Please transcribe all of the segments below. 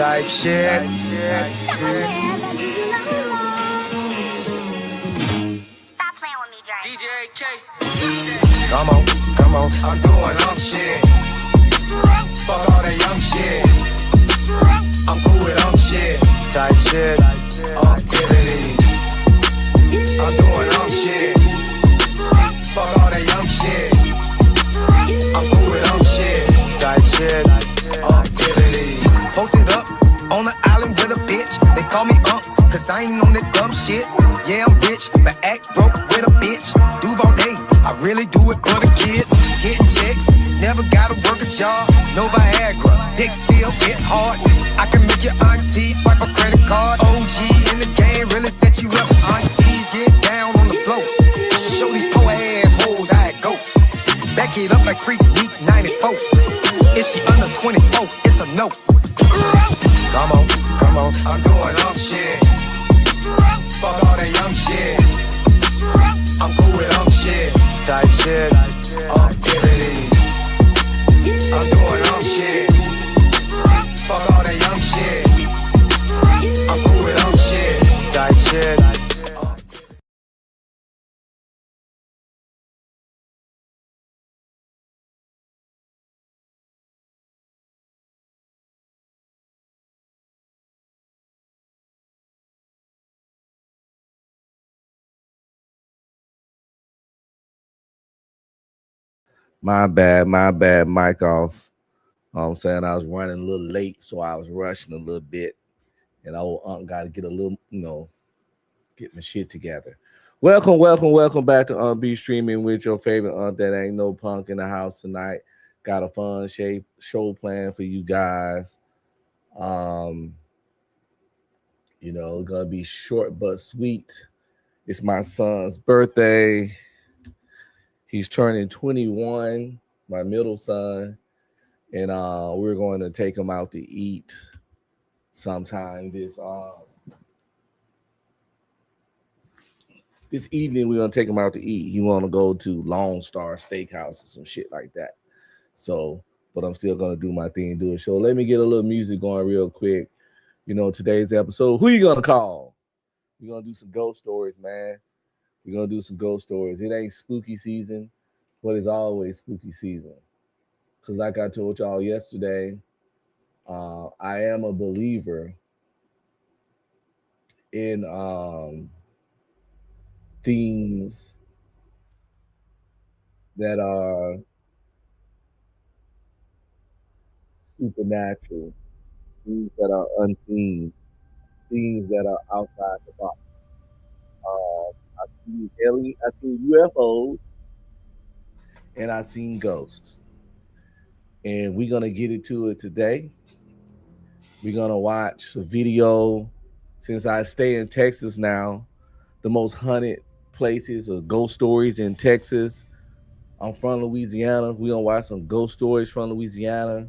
type shit. Stop playing with me, Dre. DJ K. Come on, I'm doing shit. Fuck all that young shit. I'm cool with shit. Type shit. Activities. I'm doing shit. Fuck all that young shit. I'm cool with shit. Type shit. Activities. Posted up on the island with a bitch. They call me cause I ain't on that dumb shit. Yeah, I'm rich, but act broke with a bitch. Duval day, I really do it for the kids. Getting checks, never gotta work a job. No Viagra, dick still get hard. I can make your auntie swipe a credit card. OG in the game, realest that you ever. Aunties get down on the floor. Show these poor ass hoes how it go. Back it up like Freak Week 94. Is she under 24? It's a no. Come on, I'm doing shit. Fuck all that young shit. I'm cool with shit. Type shit. Activities. I'm doing shit. Fuck all that young shit. I'm cool with shit. Type shit. My bad, mic off. I'm saying I was running a little late, so I was rushing a little bit. And old got to get a little, get my shit together. Welcome back to Be Streaming with your favorite that ain't no punk in the house tonight. Got a fun show plan for you guys. It's gonna be short but sweet. It's my son's birthday. He's turning 21, my middle son, and we're going to take him out to eat sometime this evening. We're gonna take him out to eat. He want to go to Lone Star Steakhouse or some shit like that. So, but I'm still gonna do my thing, do a show. Let me get a little music going real quick. Today's episode. Who you gonna call? We're gonna do some ghost stories, man. We're gonna do some ghost stories. It ain't spooky season, but it's always spooky season. Because like I told y'all yesterday, I am a believer in things that are supernatural, things that are unseen, things that are outside the box. I seen UFOs, and I seen ghosts. And we're gonna get into it today. We're gonna watch a video. Since I stay in Texas now, the most haunted places or ghost stories in Texas. I'm from Louisiana. We're gonna watch some ghost stories from Louisiana.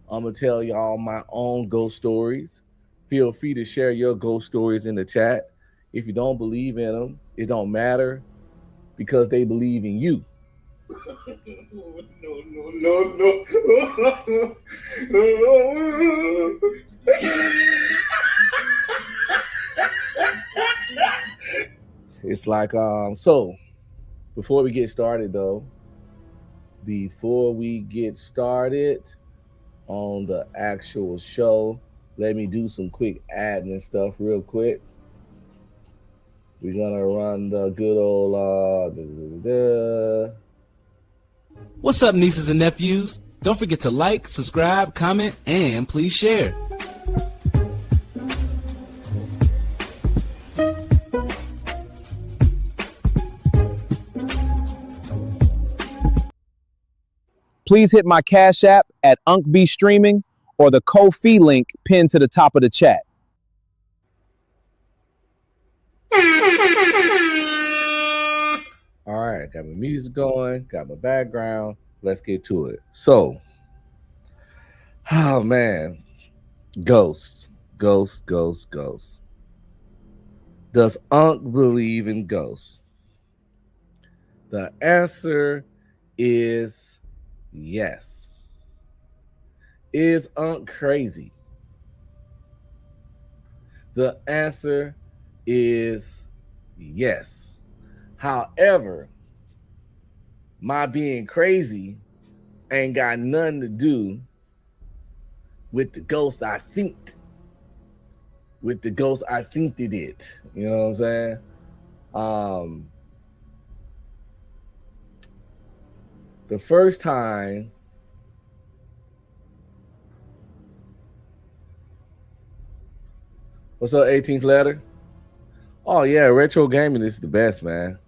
I'm gonna tell y'all my own ghost stories. Feel free to share your ghost stories in the chat. If you don't believe in them, it don't matter because they believe in you. No. It's like so before we get started on the actual show, let me do some quick admin stuff real quick. We're gonna run the good old What's up, nieces and nephews? Don't forget to like, subscribe, comment, and please share. Please hit my Cash App at UncB Streaming or the Ko-fi link pinned to the top of the chat. All right, got my music going, got my background. Let's get to it. So, oh man, ghosts. Does Unc believe in ghosts? The answer is yes. Is Unc crazy? The answer is yes. However, my being crazy ain't got nothing to do with the ghost I synced. With the ghost I synced it. You know what I'm saying? The first time what's up, 18th letter? Oh yeah, retro gaming is the best, man.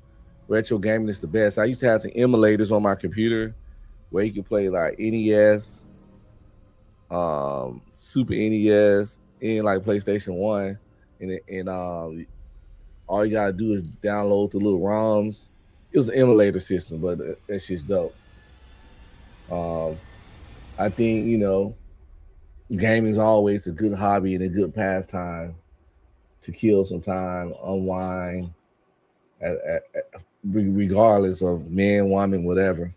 Retro gaming is the best. I used to have some emulators on my computer where you can play like NES, Super NES, and like PlayStation 1. And all you gotta do is download the little ROMs. It was an emulator system, but that shit's dope. I think, gaming is always a good hobby and a good pastime to kill some time, unwind, regardless of man, woman, whatever.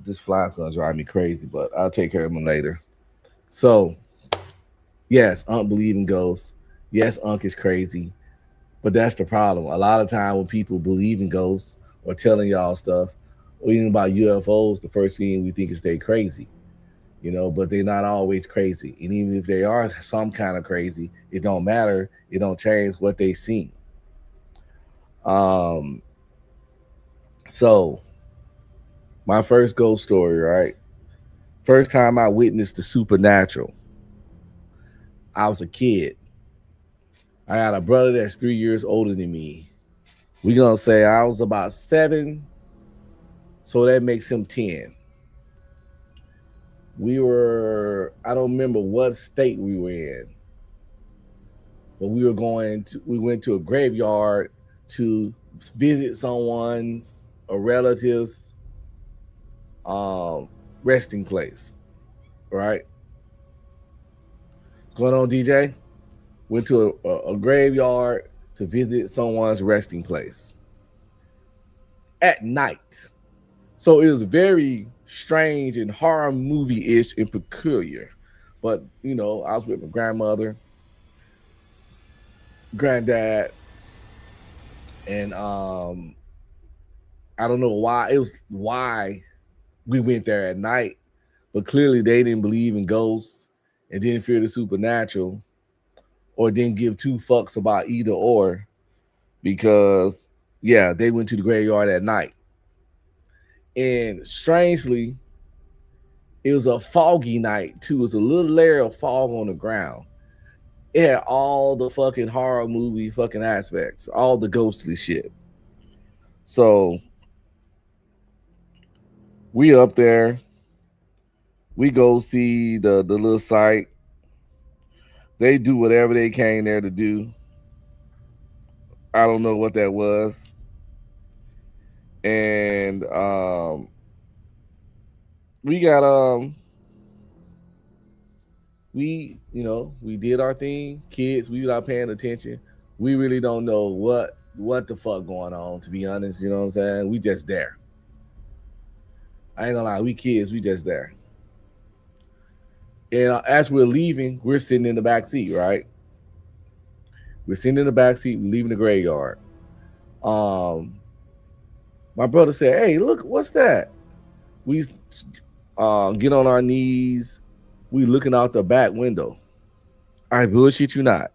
This fly's gonna drive me crazy, but I'll take care of him later. So, yes, Unc believe in ghosts. Yes, Unc is crazy, but that's the problem. A lot of time when people believe in ghosts or telling y'all stuff, or even about UFOs, the first thing we think is they crazy, but they're not always crazy. And even if they are some kind of crazy, it don't matter. It don't change what they see. So my first ghost story, right? First time I witnessed the supernatural. I was a kid. I got a brother that's 3 years older than me. We're gonna say I was about 7, so that makes him 10. I don't remember what state we were in, but we went to a graveyard to visit someone's, a relative's resting place, right? What's going on, DJ? Went to a graveyard to visit someone's resting place at night. So it was very strange and horror movie-ish and peculiar. But, I was with my grandmother, granddad, and I don't know why we went there at night, but clearly they didn't believe in ghosts and didn't fear the supernatural or didn't give two fucks about either or, because they went to the graveyard at night. And strangely, it was a foggy night too. It was a little layer of fog on the ground. It had all the fucking horror movie fucking aspects, all the ghostly shit. So we up there. We go see the little site. They do whatever they came there to do. I don't know what that was. And we got we did our thing. Kids, we not paying attention. We really don't know what the fuck going on, to be honest. You know what I'm saying? We just there. I ain't gonna lie, we kids, we just there. And as we're leaving, we're sitting in the back seat, right? We're sitting in the back seat, we're leaving the graveyard. My brother said, "Hey, look, what's that?" We get on our knees. We looking out the back window. I bullshit you not.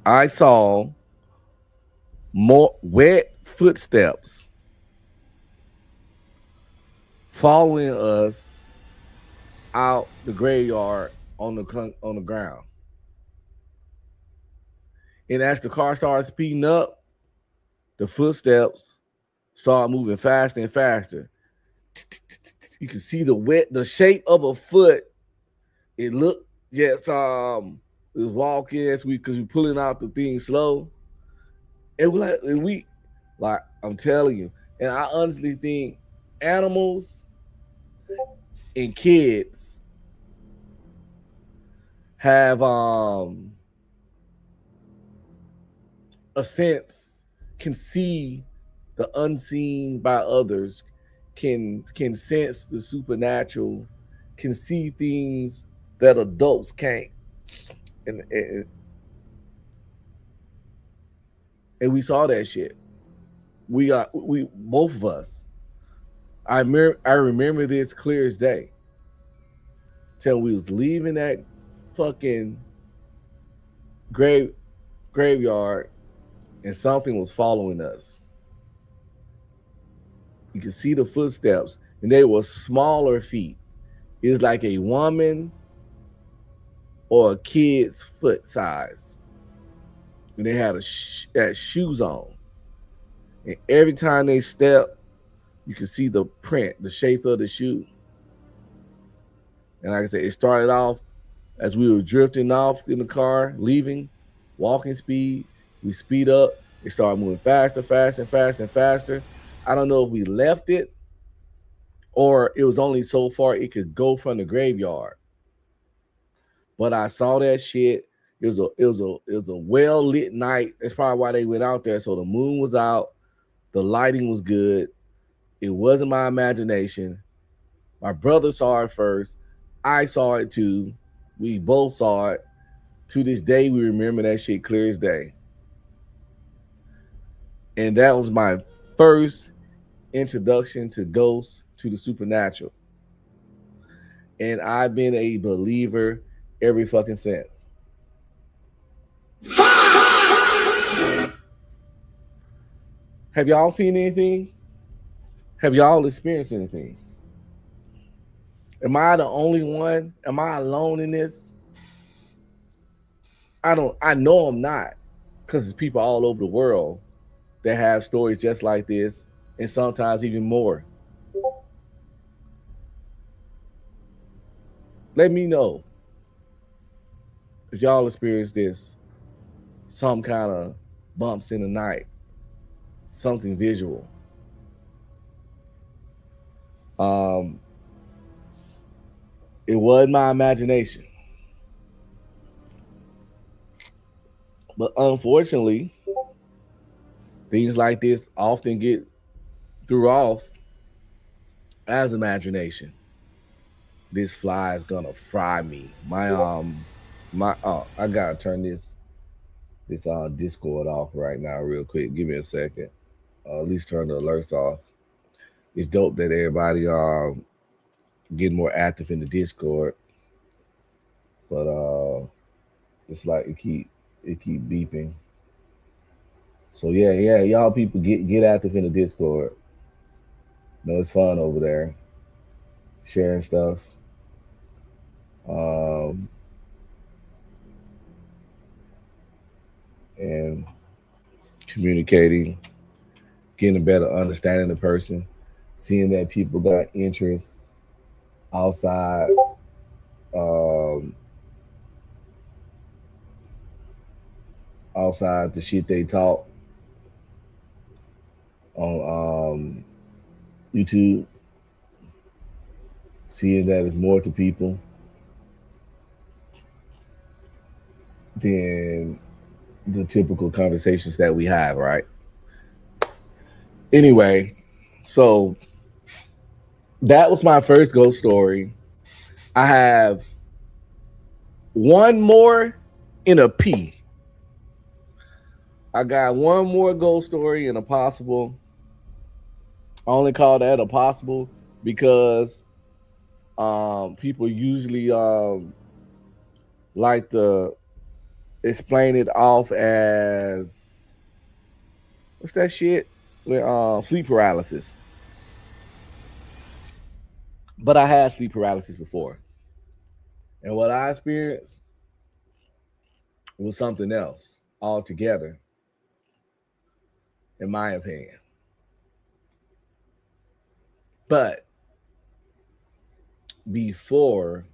I saw more wet footsteps following us out the graveyard on the ground. And as the car started speeding up, the footsteps start moving faster and faster. You can see the shape of a foot. It looked it was walking because we pulling out the thing slow. And we I'm telling you, and I honestly think animals and kids have a sense, can see the unseen by others, can sense the supernatural, can see things that adults can't. and we saw that shit. We both of us. I remember this clear as day. Till we was leaving that fucking graveyard, and something was following us. You could see the footsteps, and they were smaller feet. It was like a woman or a kid's foot size. And they had had shoes on. And every time they step, you can see the print, the shape of the shoe. And like I said, it started off as we were drifting off in the car, leaving, walking speed. We speed up. It started moving faster, faster, and faster, and faster. I don't know if we left it or it was only so far it could go from the graveyard. But I saw that shit. It was a well lit night. That's probably why they went out there. So the moon was out, the lighting was good. It wasn't my imagination. My brother saw it first. I saw it too. We both saw it. To this day, we remember that shit clear as day. And that was my first introduction to ghosts, to the supernatural. And I've been a believer every fucking since. Have y'all seen anything? Have y'all experienced anything? Am I the only one? Am I alone in this? I know I'm not, because there's people all over the world that have stories just like this, and sometimes even more. Let me know if y'all experience this, some kind of bumps in the night, something visual. It wasn't my imagination. But unfortunately, things like this often get threw off as imagination. This fly is gonna fry me. I gotta turn this Discord off right now real quick. Give me a second. At least turn the alerts off. It's dope that everybody getting more active in the Discord, but it's like it keep beeping. So yeah, y'all people get active in the Discord. You know, it's fun over there, sharing stuff. And communicating, getting a better understanding of the person, seeing that people got interests outside outside the shit they talk on YouTube, seeing that it's more to people than the typical conversations that we have, right? Anyway, so that was my first ghost story. I have one more in a P. I got one more ghost story in a possible. I only call that a possible because people usually like to explain it off as what's that shit with sleep paralysis. But I had sleep paralysis before, and what I experienced was something else altogether, in my opinion. But before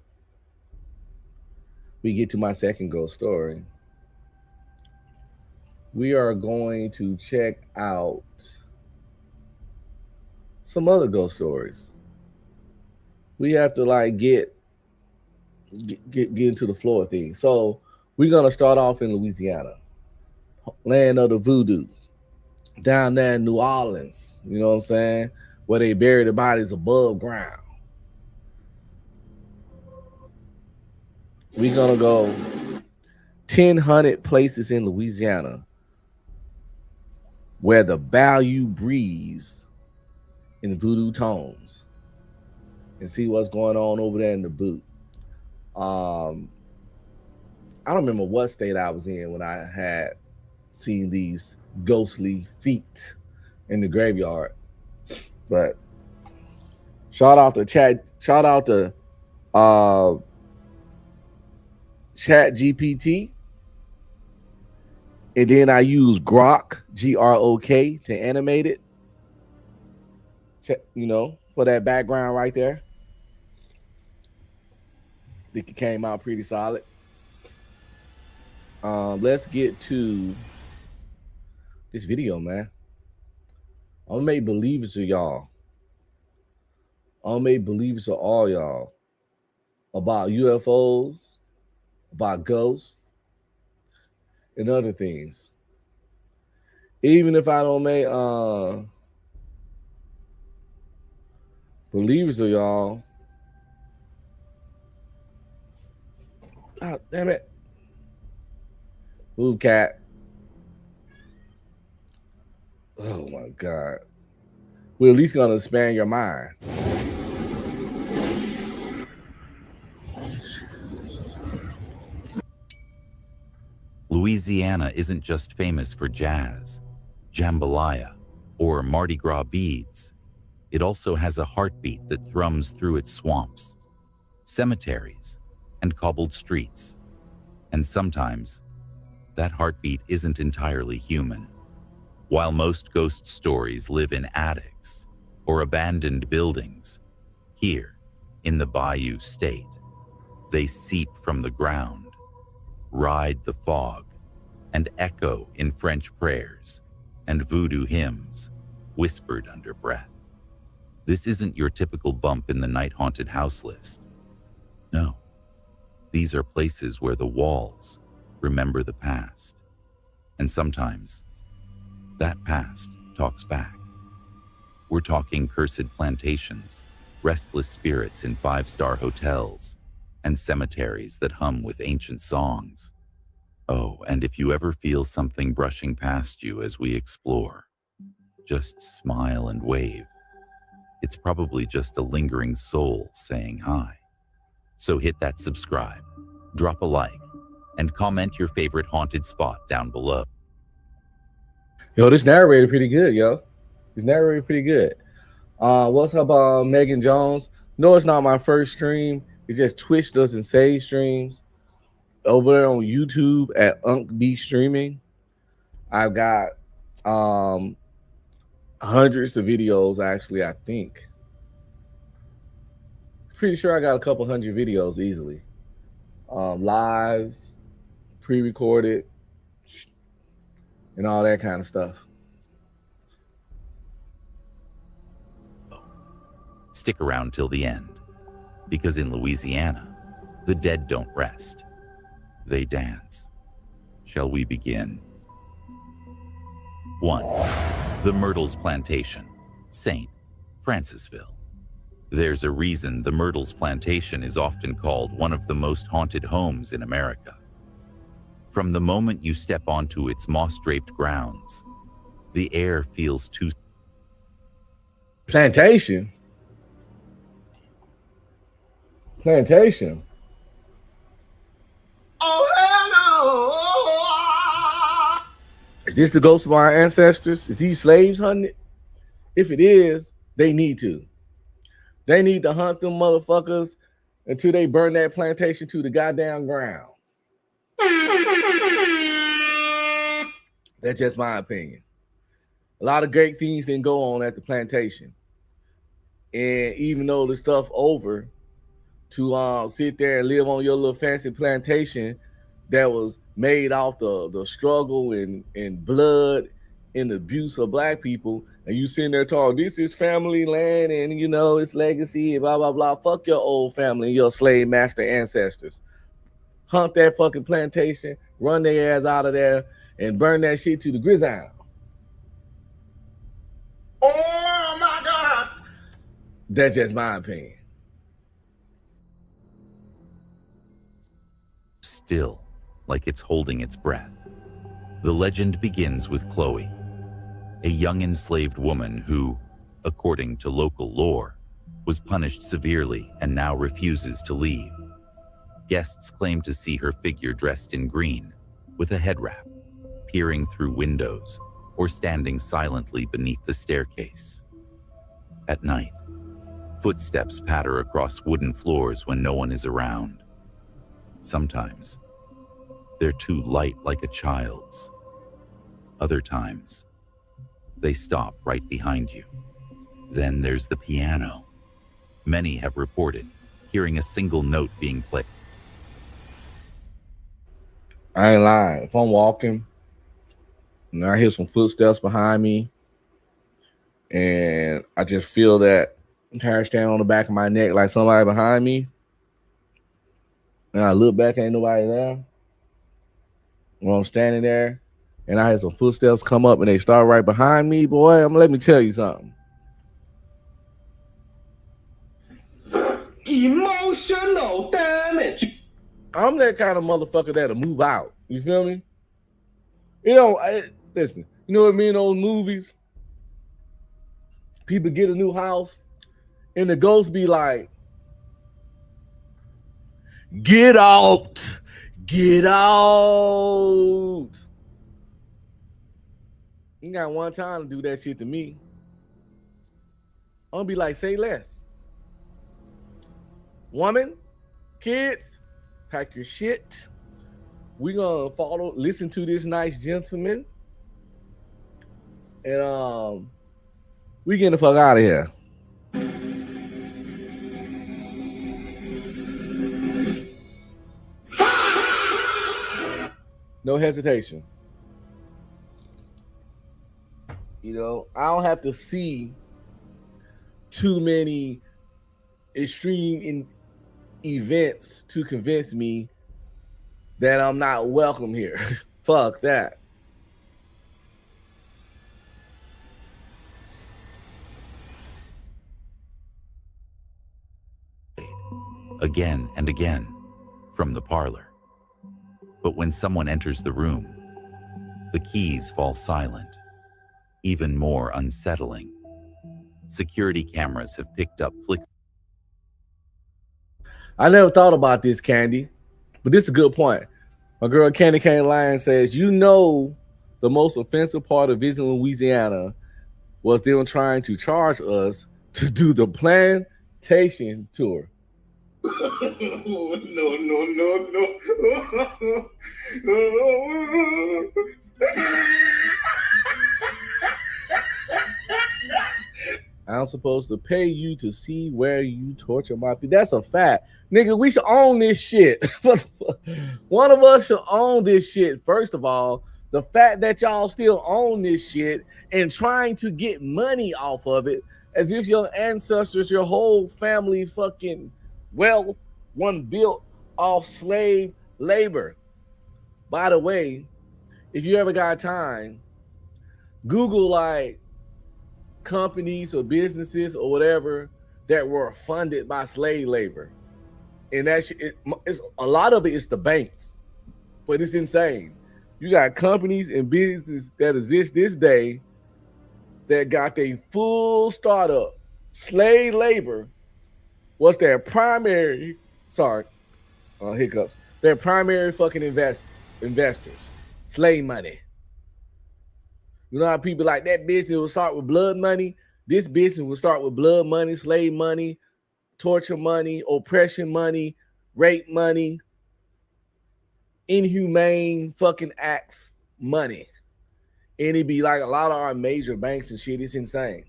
we get to my second ghost story, we are going to check out some other ghost stories. We have to like get into the flow of things. So we're gonna start off in Louisiana, land of the voodoo, down there in New Orleans. You know what I'm saying? Where they bury the bodies above ground. We're gonna go 10 haunted places in Louisiana where the bayou breathes in voodoo tones, and see what's going on over there in the boot. I don't remember what state I was in when I had seen these ghostly feet in the graveyard, but shout out to Chat GPT, and then I use Grok, Grok, to animate it, for that background right there. I think it came out pretty solid. Let's get to this video, man. I'm gonna make believers of y'all. I'm gonna make believers of all y'all about UFOs, about ghosts, and other things. Even if I don't make believers of y'all. Oh, damn it. Move, cat. Oh my God. We're at least gonna expand your mind. Louisiana isn't just famous for jazz, jambalaya, or Mardi Gras beads. It also has a heartbeat that thrums through its swamps, cemeteries, and cobbled streets. And sometimes, that heartbeat isn't entirely human. While most ghost stories live in attics or abandoned buildings, here, in the Bayou State, they seep from the ground, ride the fog, and echo in French prayers and voodoo hymns whispered under breath. This isn't your typical bump in the night-haunted house list. No, these are places where the walls remember the past, and sometimes that past talks back. We're talking cursed plantations, restless spirits in five-star hotels, and cemeteries that hum with ancient songs. Oh, and if you ever feel something brushing past you as we explore, just smile and wave. It's probably just a lingering soul saying hi. So hit that subscribe, drop a like, and comment your favorite haunted spot down below. Yo, this narrator pretty good, yo. This narrator pretty good. What's up, Megan Jones? No, it's not my first stream. It's just Twitch doesn't save streams. Over there on YouTube at UnkB Streaming, I've got hundreds of videos, actually, I think. Pretty sure I got a couple hundred videos easily. Lives, pre-recorded, and all that kind of stuff. Stick around till the end, because in Louisiana, the dead don't rest. They dance. Shall we begin? 1. The Myrtles Plantation, St. Francisville. There's a reason the Myrtles Plantation is often called one of the most haunted homes in America. From the moment you step onto its moss-draped grounds, the air feels too... Plantation? Plantation? Oh, hell no! Is this the ghost of our ancestors? Is these slaves hunting it? If it is, they need to. They need to hunt them motherfuckers until they burn that plantation to the goddamn ground. That's just my opinion. A lot of great things didn't go on at the plantation. And even though the stuff over, to sit there and live on your little fancy plantation that was made off the struggle and blood and abuse of black people, and you sitting there talking, this is family land and it's legacy and blah blah blah. Fuck your old family and your slave master ancestors. Hunt that fucking plantation, run their ass out of there, and burn that shit to the grizzle. Oh my God. That's just my opinion. Still, like it's holding its breath. The legend begins with Chloe, a young enslaved woman who, according to local lore, was punished severely and now refuses to leave. Guests claim to see her figure dressed in green, with a head wrap, peering through windows or standing silently beneath the staircase. At night, footsteps patter across wooden floors when no one is around. Sometimes, they're too light like a child's. Other times, they stop right behind you. Then there's the piano. Many have reported hearing a single note being played. I ain't lying. If I'm walking and I hear some footsteps behind me and I just feel that hair stand on the back of my neck like somebody behind me, and I look back, ain't nobody there, when I'm standing there and I hear some footsteps come up and they start right behind me, boy, let me tell you something. Emotional damage. I'm that kind of motherfucker that'll move out. You feel me? You know, listen, you know what I mean? Those movies, people get a new house and the ghost be like, get out, get out. You got one time to do that shit to me. I'm gonna be like, say less. Woman, kids, pack your shit. We gonna listen to this nice gentleman, and we getting the fuck out of here. No hesitation. You know, I don't have to see too many extreme events to convince me that I'm not welcome here. Fuck that. Again and again from the parlor. But when someone enters the room, the keys fall silent, even more unsettling. Security cameras have picked up flickers. I never thought about this, Candy, but this is a good point. My girl Candy Cane Lion says, you know, the most offensive part of visiting Louisiana was them trying to charge us to do the plantation tour. No. I'm supposed to pay you to see where you torture my people. That's a fact. Nigga, we should own this shit. One of us should own this shit. First of all, the fact that y'all still own this shit and trying to get money off of it as if your ancestors, your whole family fucking wealth wasn't built off slave labor. By the way, if you ever got time, Google like companies or businesses or whatever that were funded by slave labor, and that it's a lot of it is the banks, but it's insane. You got companies and businesses that exist this day that got their full startup. Slave labor was their primary, hiccups, their primary fucking investors. Slave money. You know how people like that business will start with blood money? This business will start with blood money, slave money, torture money, oppression money, rape money, inhumane fucking acts money. And it'd be like a lot of our major banks and shit. It's insane.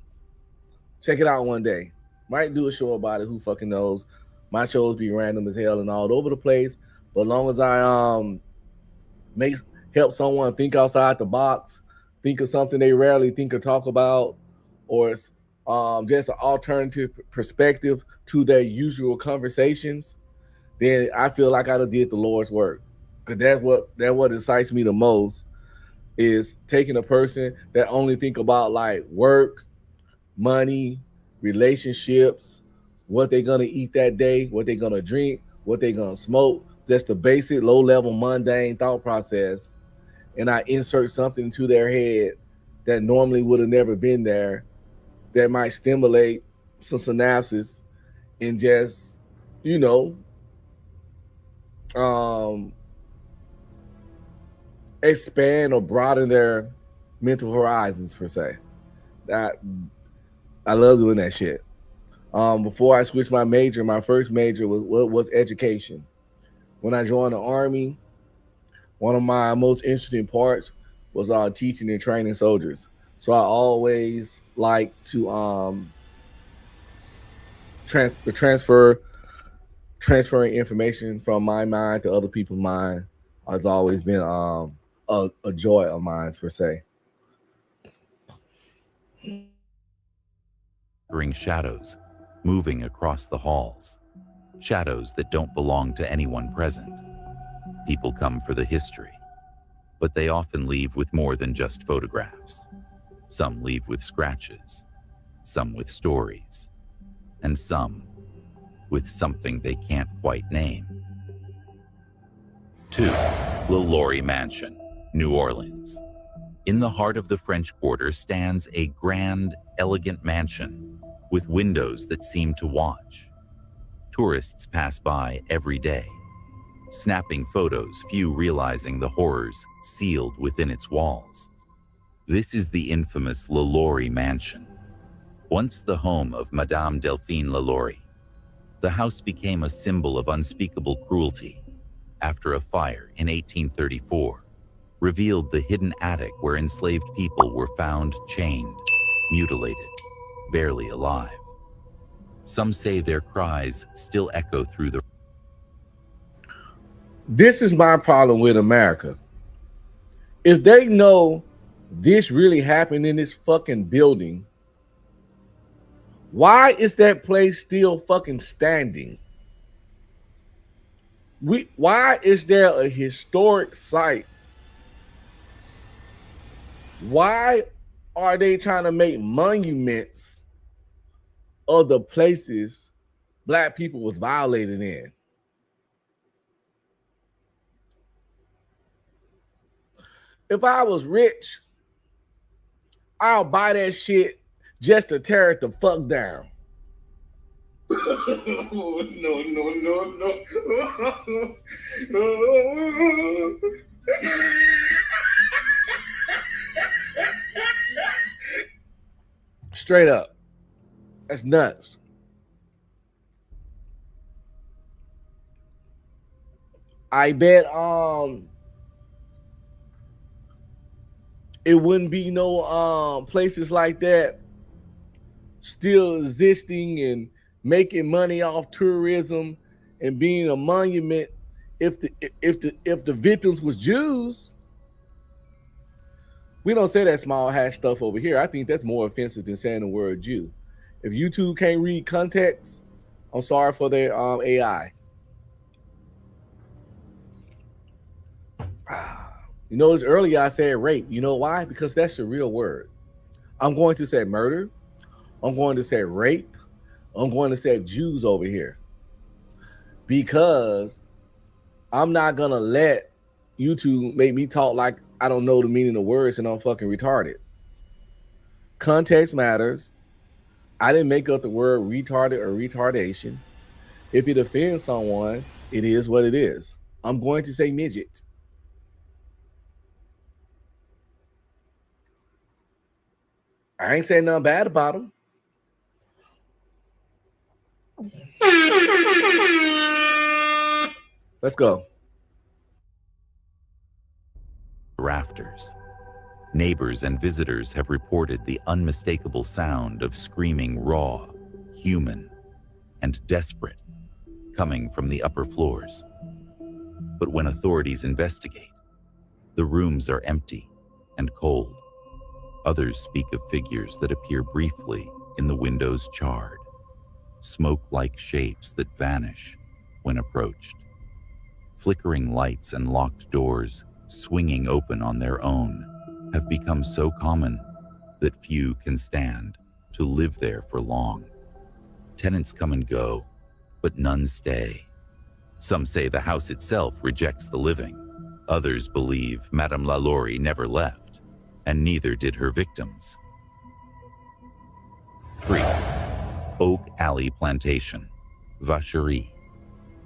Check it out one day. Might do a show about it. Who fucking knows? My shows be random as hell and all over the place. But as long as I help someone think outside the box, think of something they rarely think or talk about, or just an alternative perspective to their usual conversations, then I feel like I did the Lord's work. Because that's what excites me the most, is taking a person that only think about like work, money, relationships, what they're gonna eat that day, what they're gonna drink, what they're gonna smoke, just the basic, low-level, mundane thought process, and I insert something into their head that normally would have never been there, that might stimulate some synapses and just, you know, expand or broaden their mental horizons per se. I love doing that shit. Before I switched my major, my first major was education. When I joined the Army, one of my most interesting parts was teaching and training soldiers. So I always like to transferring information from my mind to other people's mind has always been a joy of mine per se. Shadows moving across the halls. Shadows that don't belong to anyone present. People come for the history, but they often leave with more than just photographs. Some leave with scratches, some with stories, and some with something they can't quite name. 2. LaLaurie Mansion, New Orleans. In the heart of the French Quarter stands a grand, elegant mansion with windows that seem to watch. Tourists pass by every day, snapping photos, few realizing the horrors sealed within its walls. This is the infamous LaLaurie Mansion. Once the home of Madame Delphine LaLaurie, the house became a symbol of unspeakable cruelty after a fire in 1834 revealed the hidden attic where enslaved people were found chained, mutilated, barely alive. Some say their cries still echo through the... This is my problem with America. If they know this really happened in this fucking building, why is that place still fucking standing? Why is there a historic site? Why are they trying to make monuments of the places Black people was violated in? If I was rich, I'll buy that shit just to tear it the fuck down. No. Straight up. That's nuts. I bet it wouldn't be no places like that still existing and making money off tourism and being a monument if the victims was Jews. We don't say that small hash stuff over here. I think that's more offensive than saying the word Jew. If YouTube can't read context, I'm sorry for their AI. You notice earlier I said rape. You know why? Because that's the real word. I'm going to say murder. I'm going to say rape. I'm going to say Jews over here. Because I'm not going to let YouTube make me talk like I don't know the meaning of words and I'm fucking retarded. Context matters. I didn't make up the word retarded or retardation. If it offends someone, it is what it is. I'm going to say midget. I ain't saying nothing bad about them. Let's go. Rafters. Neighbors and visitors have reported the unmistakable sound of screaming raw, human, and desperate coming from the upper floors. But when authorities investigate, the rooms are empty and cold. Others speak of figures that appear briefly in the windows charred, smoke-like shapes that vanish when approached. Flickering lights and locked doors swinging open on their own have become so common that few can stand to live there for long. Tenants come and go, but none stay. Some say the house itself rejects the living. Others believe Madame Lalaurie never left, and neither did her victims. 3. Oak Alley Plantation, Vacherie.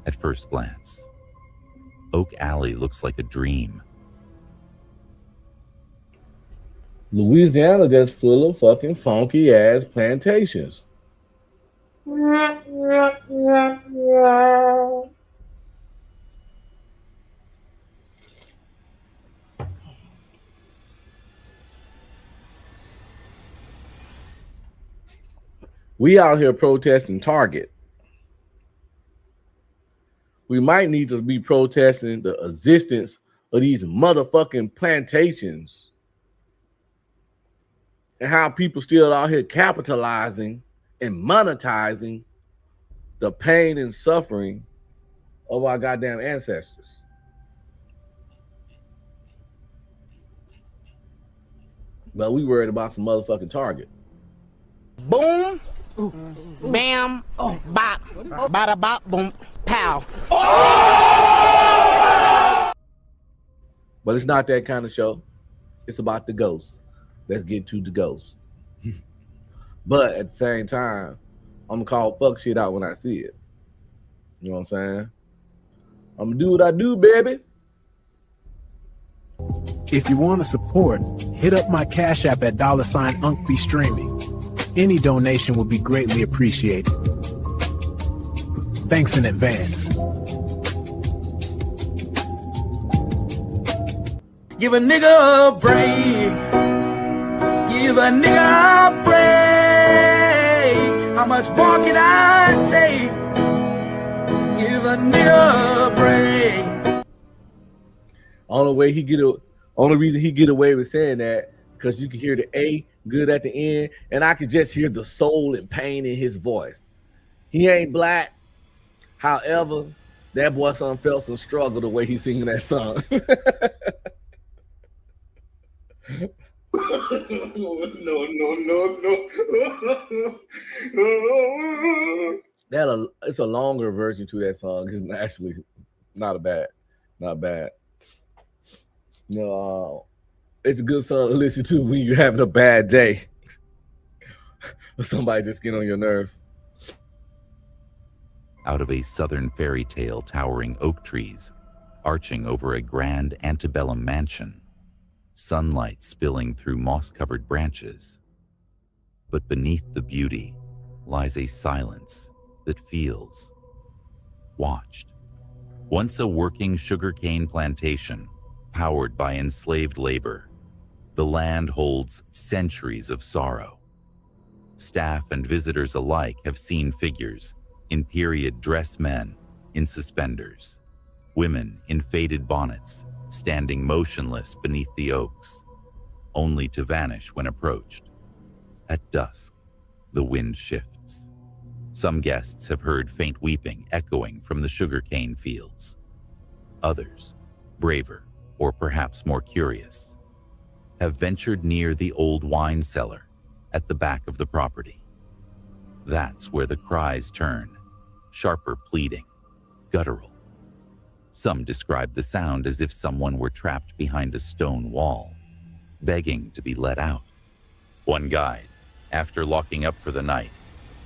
At first glance, Oak Alley looks like a dream. Louisiana just full of fucking funky ass plantations. We out here protesting Target. We might need to be protesting the existence of these motherfucking plantations and how people still out here capitalizing and monetizing the pain and suffering of our goddamn ancestors. But we worried about some motherfucking Target. Boom, bam, bop, bada bop, boom, pow. But it's not that kind of show. It's about the ghosts. Let's get to the ghosts. But at the same time, I'm gonna call fuck shit out when I see it. You know what I'm saying? I'm gonna do what I do, baby. If you want to support, hit up my Cash App at $UncB Streaming. Any donation would be greatly appreciated. Thanks in advance. Give a nigga a break. Give a nigga a break. How much more can I take? Give a nigga a break. Only reason he get away with saying that because you can hear the A good at the end, and I could just hear the soul and pain in his voice. He ain't black. However, that boy son felt some struggle the way he's singing that song. No. It's a longer version to that song. It's actually not bad. You know, it's a good song to listen to when you're having a bad day. Or somebody just get on your nerves. Out of a southern fairy tale towering oak trees, arching over a grand antebellum mansion, sunlight spilling through moss-covered branches. But beneath the beauty lies a silence that feels watched. Once a working sugarcane plantation, powered by enslaved labor, the land holds centuries of sorrow. Staff and visitors alike have seen figures in period dress men in suspenders, women in faded bonnets standing motionless beneath the oaks, only to vanish when approached. At dusk, the wind shifts. Some guests have heard faint weeping echoing from the sugarcane fields. Others, braver or perhaps more curious, have ventured near the old wine cellar at the back of the property. That's where the cries turn, sharper pleading, guttural. Some describe the sound as if someone were trapped behind a stone wall, begging to be let out. One guide, after locking up for the night,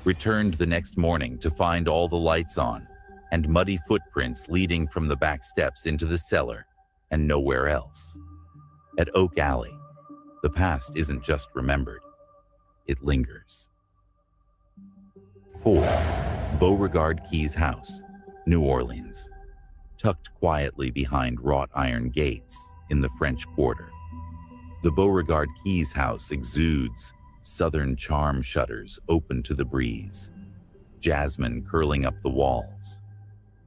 returned the next morning to find all the lights on and muddy footprints leading from the back steps into the cellar and nowhere else. At Oak Alley, the past isn't just remembered, it lingers. 4. Beauregard Key's house, New Orleans, tucked quietly behind wrought iron gates in the French Quarter. The Beauregard Key's house exudes southern charm, shutters open to the breeze, jasmine curling up the walls.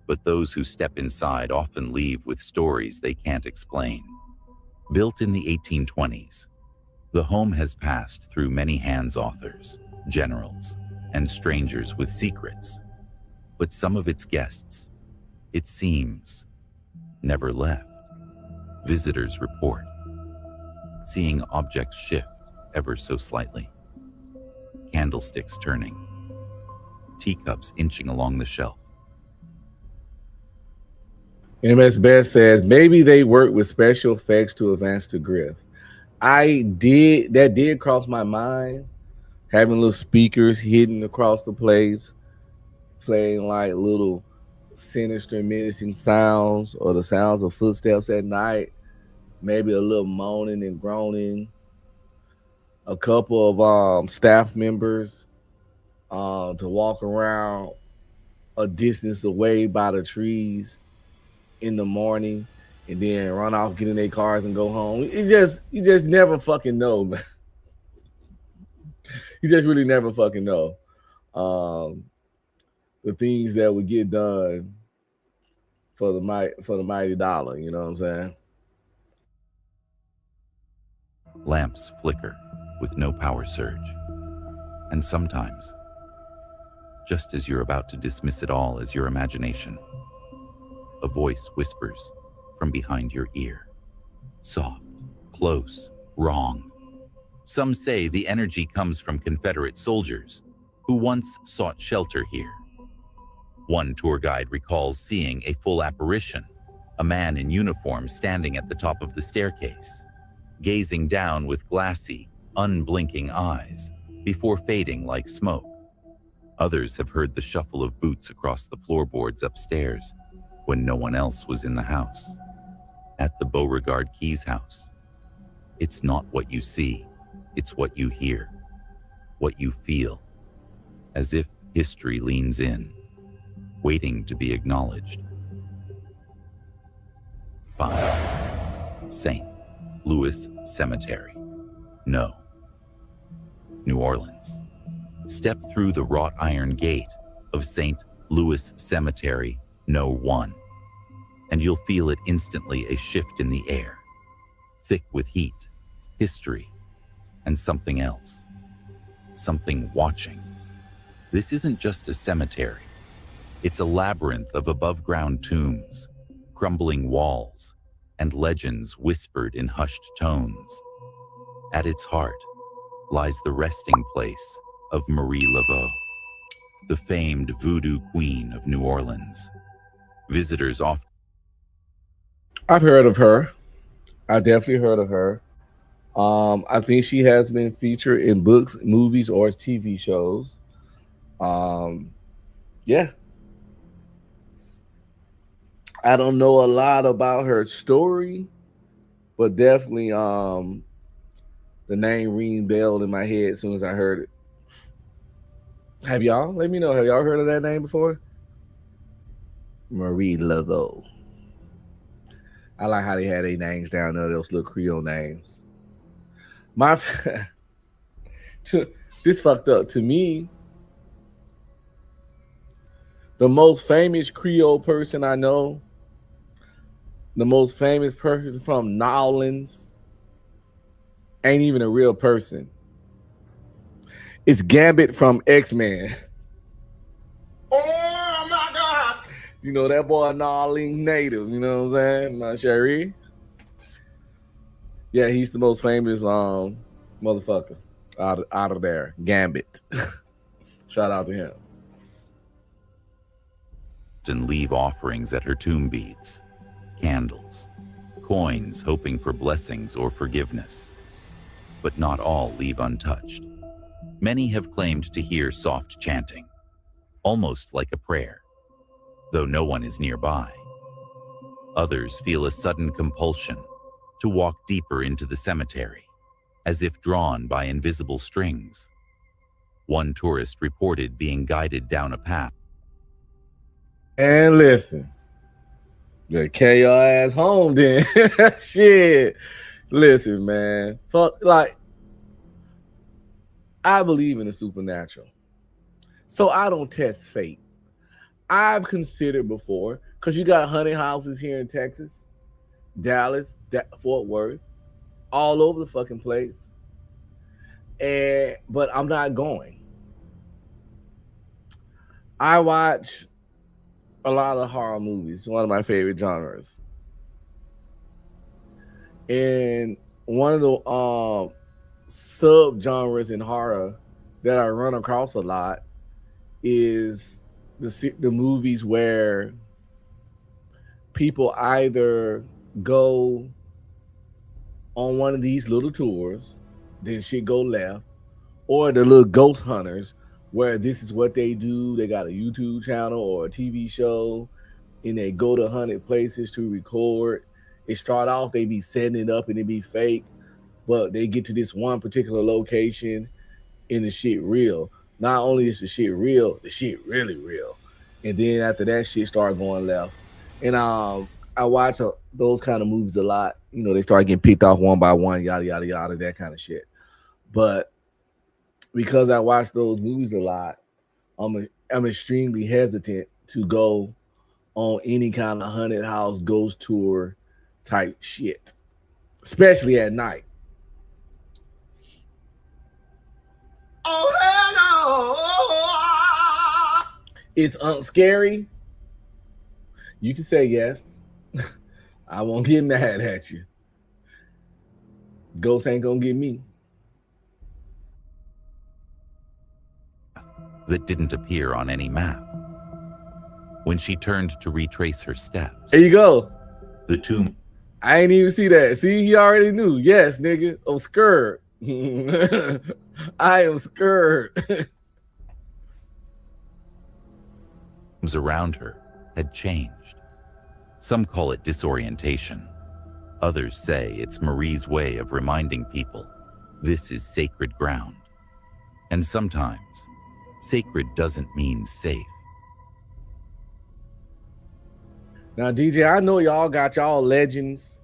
But those who step inside often leave with stories they can't explain. Built in the 1820s, the home has passed through many hands, authors, generals, and strangers with secrets. But some of its guests, it seems, never left. Visitors report seeing objects shift ever so slightly, candlesticks turning, teacups inching along the shelf. MS Best says maybe they work with special effects to advance the griff. That did cross my mind. Having little speakers hidden across the place, playing like little sinister, menacing sounds or the sounds of footsteps at night. Maybe a little moaning and groaning. A couple of staff members to walk around a distance away by the trees in the morning and then run off, get in their cars and go home. You just never fucking know, man. You just really never fucking know the things that would get done for the mighty dollar. You know what I'm saying? Lamps flicker with no power surge. And sometimes, just as you're about to dismiss it all as your imagination, a voice whispers from behind your ear. Soft, close, wrong. Some say the energy comes from Confederate soldiers who once sought shelter here. One tour guide recalls seeing a full apparition, a man in uniform standing at the top of the staircase, gazing down with glassy, unblinking eyes before fading like smoke. Others have heard the shuffle of boots across the floorboards upstairs when no one else was in the house. At the Beauregard Keys house, it's not what you see, it's what you hear, what you feel, as if history leans in, waiting to be acknowledged. 5. St. Louis Cemetery. No. New Orleans. Step through the wrought iron gate of St. Louis Cemetery No. 1, and you'll feel it instantly, a shift in the air, thick with heat, history, and something else, something watching. This isn't just a cemetery. It's a labyrinth of above-ground tombs, crumbling walls, and legends whispered in hushed tones. At its heart lies the resting place of Marie Laveau, the famed voodoo queen of New Orleans. Visitors often... I've heard of her. I definitely heard of her. I think she has been featured in books, movies, or TV shows. Yeah. I don't know a lot about her story, but definitely the name ring bell in my head as soon as I heard it. Have y'all? Let me know. Have y'all heard of that name before? Marie Laveau. I like how they had their names down there, those little Creole names. This fucked up. To me, the most famous Creole person I know, the most famous person from New Orleans, ain't even a real person. It's Gambit from X-Men. Oh my God. You know that boy, New Orleans native. You know what I'm saying? My Sherry. Yeah, he's the most famous motherfucker out of there. Gambit. Shout out to him. And leave offerings at her tomb beads, candles, coins, hoping for blessings or forgiveness. But not all leave untouched. Many have claimed to hear soft chanting, almost like a prayer, though no one is nearby. Others feel a sudden compulsion to walk deeper into the cemetery, as if drawn by invisible strings. One tourist reported being guided down a path. And listen, you carry your ass home then. Shit. Listen, man. Fuck, like, I believe in the supernatural. So I don't test fate. I've considered before, because you got haunted houses here in Texas, Dallas, Fort Worth, all over the fucking place. But I'm not going. I watch a lot of horror movies, one of my favorite genres. And one of the sub-genres in horror that I run across a lot is the movies where people either go on one of these little tours, then shit go left, or the little ghost hunters, where this is what they do. They got a YouTube channel or a TV show, and they go to 100 places to record. It start off, they be setting it up and it be fake, but they get to this one particular location and the shit real. Not only is the shit real, the shit really real. And then after that shit start going left. And I watch those kind of movies a lot. You know, they start getting picked off one by one, yada, yada, yada, that kind of shit. But because I watch those movies a lot, I'm extremely hesitant to go on any kind of haunted house ghost tour type shit, especially at night. Oh, hell no! Is scary? You can say yes. I won't get mad at you. Ghosts ain't gonna get me. That didn't appear on any map. When she turned to retrace her steps, There you go. the tomb I ain't even see that. See, he already knew. Yes, nigga. I'm scared. I am scared. around her had changed. Some call it disorientation. Others say it's Marie's way of reminding people this is sacred ground. And sometimes, sacred doesn't mean safe. Now, DJ, I know y'all got y'all legends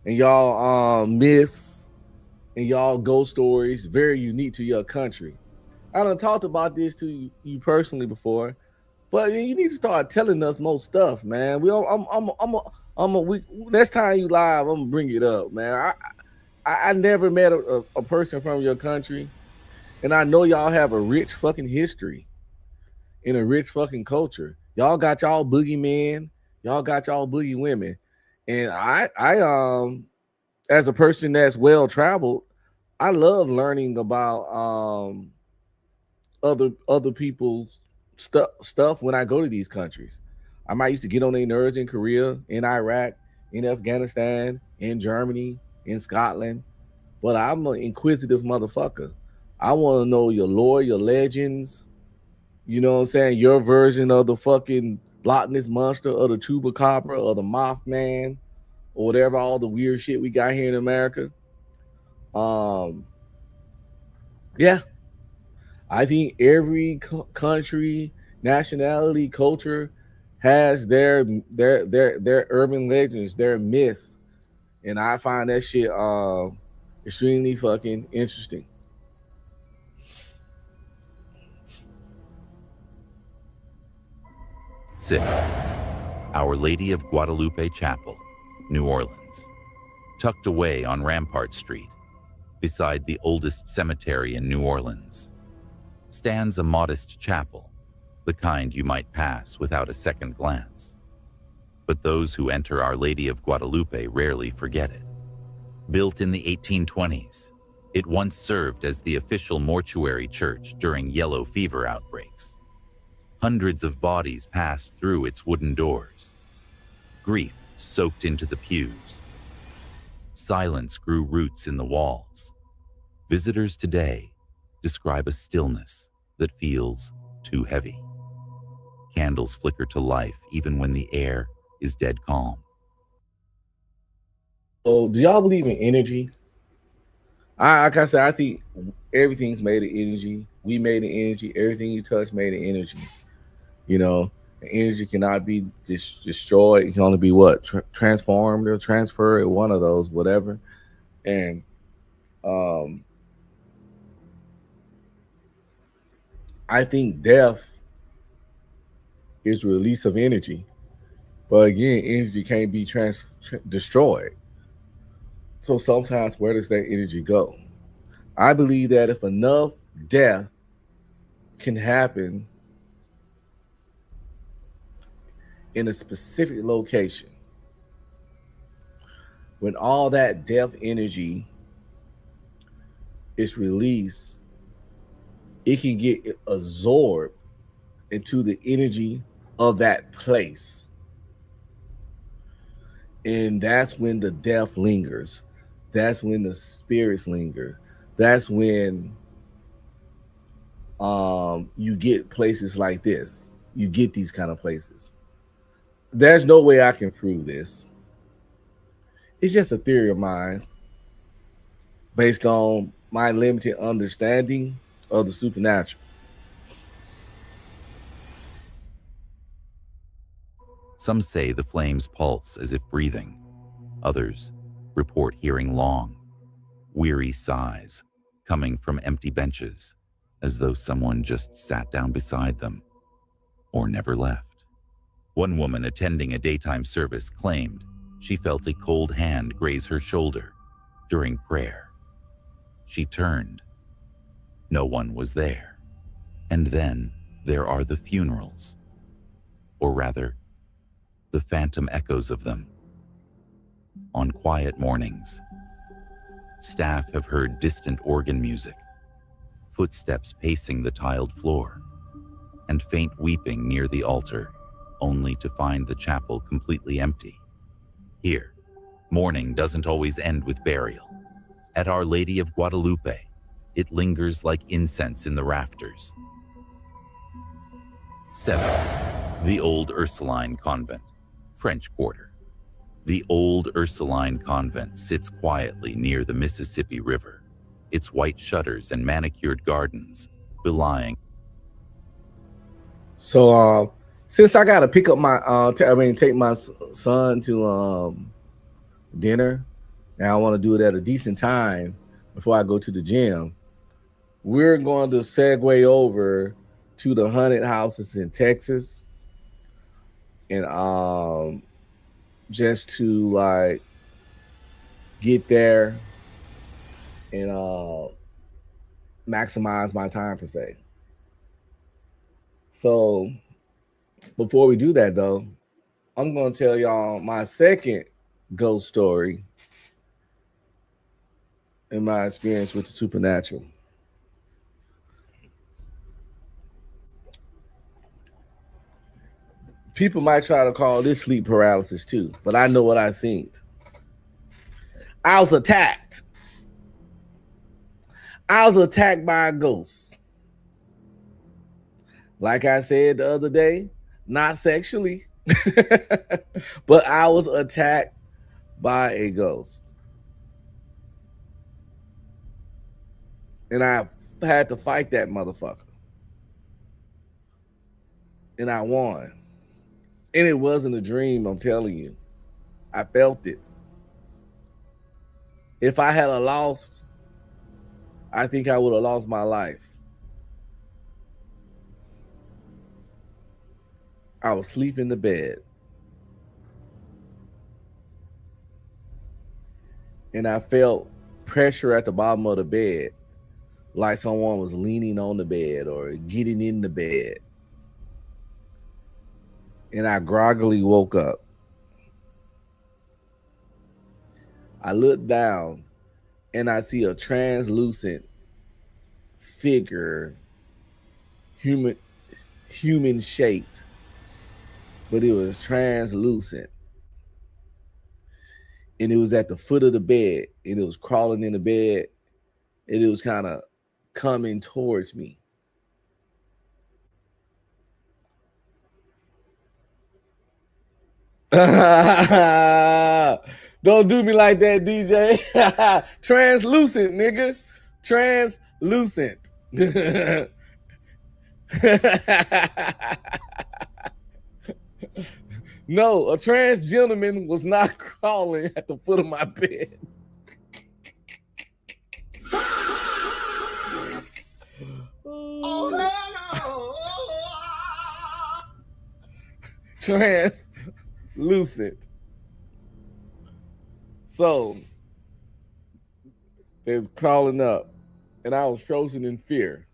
and y'all myths and y'all ghost stories very unique to your country. I done talked about this to you personally before, but you need to start telling us more stuff, man. Next time you live, I'm gonna bring it up, man. I never met a person from your country, and I know y'all have a rich fucking history and a rich fucking culture. Y'all got y'all boogeymen, y'all got y'all boogie women, and I as a person that's well traveled, I love learning about other people's stuff when I go to these countries. I might used to get on their nerves in Korea, in Iraq, in Afghanistan, in Germany, in Scotland, but I'm an inquisitive motherfucker. I want to know your lore, your legends. You know what I'm saying? Your version of the fucking Loch Ness Monster, or the Chupacabra, or the Mothman, or whatever, all the weird shit we got here in America. Yeah, I think every country, nationality, culture has their urban legends, their myths, and I find that shit extremely fucking interesting. Six, Our Lady of Guadalupe Chapel, New Orleans. Tucked away on Rampart Street, beside the oldest cemetery in New Orleans, stands a modest chapel, the kind you might pass without a second glance. But those who enter Our Lady of Guadalupe rarely forget it. Built in the 1820s, it once served as the official mortuary church during yellow fever outbreaks. Hundreds of bodies passed through its wooden doors. Grief soaked into the pews. Silence grew roots in the walls. Visitors today describe a stillness that feels too heavy. Candles flicker to life even when the air is dead calm. So, do y'all believe in energy? Like I said, I think everything's made of energy. We made of energy. Everything you touch made of energy. You know, the energy cannot be destroyed. It can only be what? Transformed or transferred, one of those, whatever. And I think death is release of energy. But again, energy can't be destroyed. So sometimes where does that energy go? I believe that if enough death can happen in a specific location, when all that death energy is released, it can get absorbed into the energy of that place. And that's when the death lingers. That's when the spirits linger. That's when you get places like this. You get these kind of places. There's no way I can prove this. It's just a theory of mine based on my limited understanding of the supernatural. Some say the flames pulse as if breathing. Others report hearing long, weary sighs coming from empty benches, as though someone just sat down beside them or never left. One woman attending a daytime service claimed she felt a cold hand graze her shoulder during prayer. She turned. No one was there. And then there are the funerals, or rather, the phantom echoes of them. On quiet mornings, staff have heard distant organ music, footsteps pacing the tiled floor, and faint weeping near the altar, only to find the chapel completely empty. Here, mourning doesn't always end with burial. At Our Lady of Guadalupe, it lingers like incense in the rafters. 7. The Old Ursuline Convent, French Quarter. The Old Ursuline Convent sits quietly near the Mississippi River, its white shutters and manicured gardens belying. So, since I gotta pick up my, take my son to dinner, and I want to do it at a decent time before I go to the gym, we're going to segue over to the haunted houses in Texas, and just to like get there and maximize my time per se. So before we do that though, I'm going to tell y'all my second ghost story in my experience with the supernatural. People might try to call this sleep paralysis too, but I know what I seen. I was attacked. I was attacked by a ghost. Like I said the other day, not sexually, but I was attacked by a ghost. And I had to fight that motherfucker. And I won. And it wasn't a dream, I'm telling you. I felt it. If I had lost, I think I would have lost my life. I was asleep in the bed. And I felt pressure at the bottom of the bed, like someone was leaning on the bed or getting in the bed. And I groggily woke up. I looked down and I see a translucent figure, human shaped, but it was translucent. And it was at the foot of the bed, and it was crawling in the bed, and it was kind of coming towards me. Don't do me like that, DJ. Translucent, nigga. Translucent. No, a trans gentleman was not crawling at the foot of my bed. Translucent. So they was crawling up, and I was frozen in fear.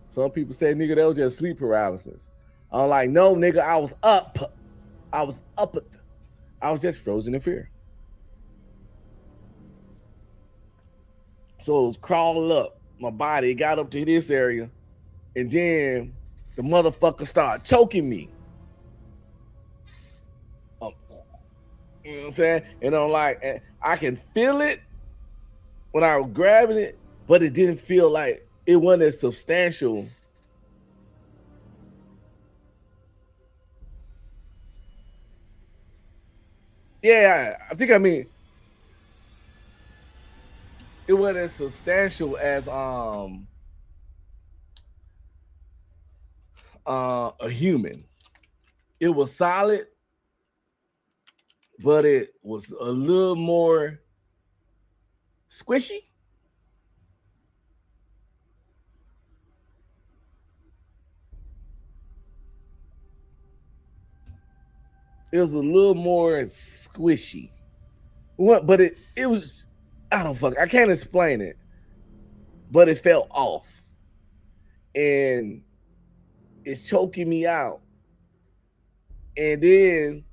Some people say, nigga, that was just sleep paralysis. I'm like, no, nigga, I was up. I was just frozen in fear. So it was crawling up my body. It got up to this area, and then the motherfucker started choking me. You know what I'm saying? And I'm like, and I can feel it when I was grabbing it, but it didn't feel like it wasn't as substantial. Yeah, I think it wasn't as substantial as a human. It was solid, but it was a little more squishy. It was a little more squishy. What? But it was, I can't explain it, but it felt off, and it's choking me out. And then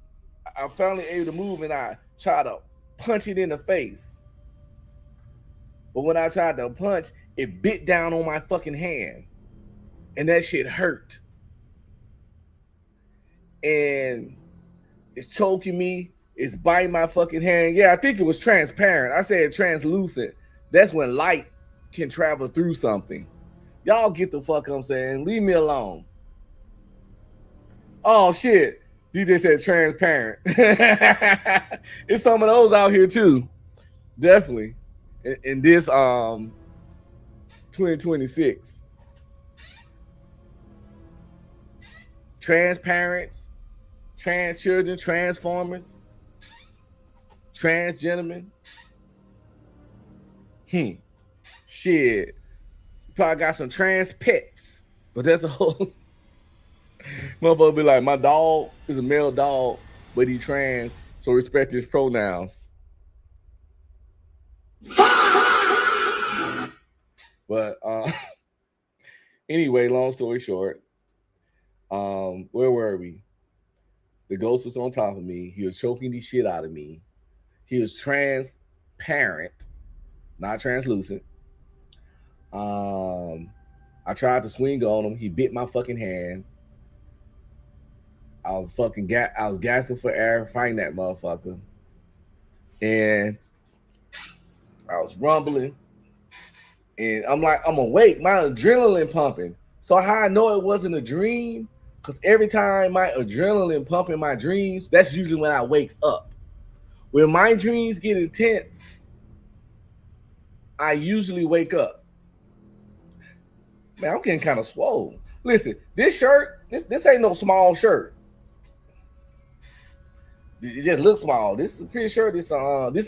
I finally able to move, and I try to punch it in the face. But when I tried to punch, it bit down on my fucking hand, and that shit hurt. And it's choking me. It's biting my fucking hand. Yeah, I think it was transparent. I said translucent. That's when light can travel through something. Y'all get the fuck I'm saying. Leave me alone. Oh shit. DJ said transparent. It's some of those out here too. Definitely. In this 2026. Transparents, trans children, transformers, trans gentlemen. Shit. Probably got some trans pets, but that's a whole motherfucker be like, my dog is a male dog, but he trans, so respect his pronouns. But anyway, long story short, where were we? The ghost was on top of me. He was choking the shit out of me. He was transparent, not translucent. I tried to swing on him. He bit my fucking hand. I was gasping for air fighting that motherfucker. And I was rumbling. And I'm like, I'm awake. My adrenaline pumping. So how I know it wasn't a dream? Because every time my adrenaline pump in my dreams, that's usually when I wake up. When my dreams get intense, I usually wake up. Man, I'm getting kind of swole. Listen, this shirt, this ain't no small shirt. It just looks small. This is pretty sure this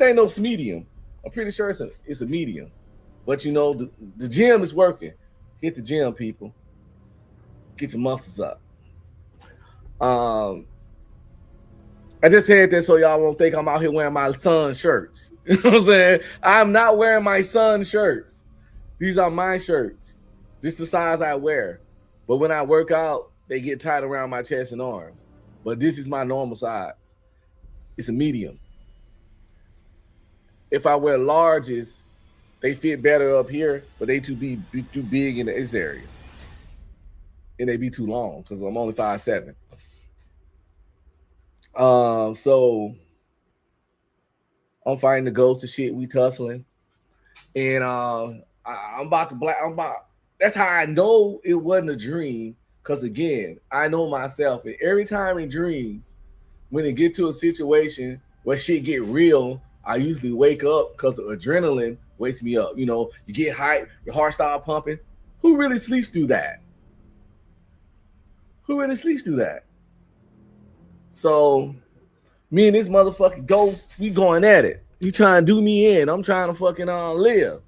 ain't no medium. I'm pretty sure it's a medium. But you know, the gym is working. Hit the gym, people. Get your muscles up. I just said that so y'all won't think I'm out here wearing my son's shirts. You know what I'm saying? I'm not wearing my son's shirts. These are my shirts. This is the size I wear. But when I work out, they get tight around my chest and arms. But this is my normal size. It's a medium. If I wear larges, they fit better up here, but they too big in this area. And they be too long because I'm only 5'7". So I'm fighting the ghost and shit. We tussling, and I'm about to that's how I know it wasn't a dream. Because again, I know myself, and every time in dreams, when it get to a situation where shit get real, I usually wake up because the adrenaline wakes me up. You know, you get hyped, your heart start pumping. Who really sleeps through that? Who really sleeps through that? So me and this motherfucking ghost, we going at it. He trying to do me in. I'm trying to fucking live.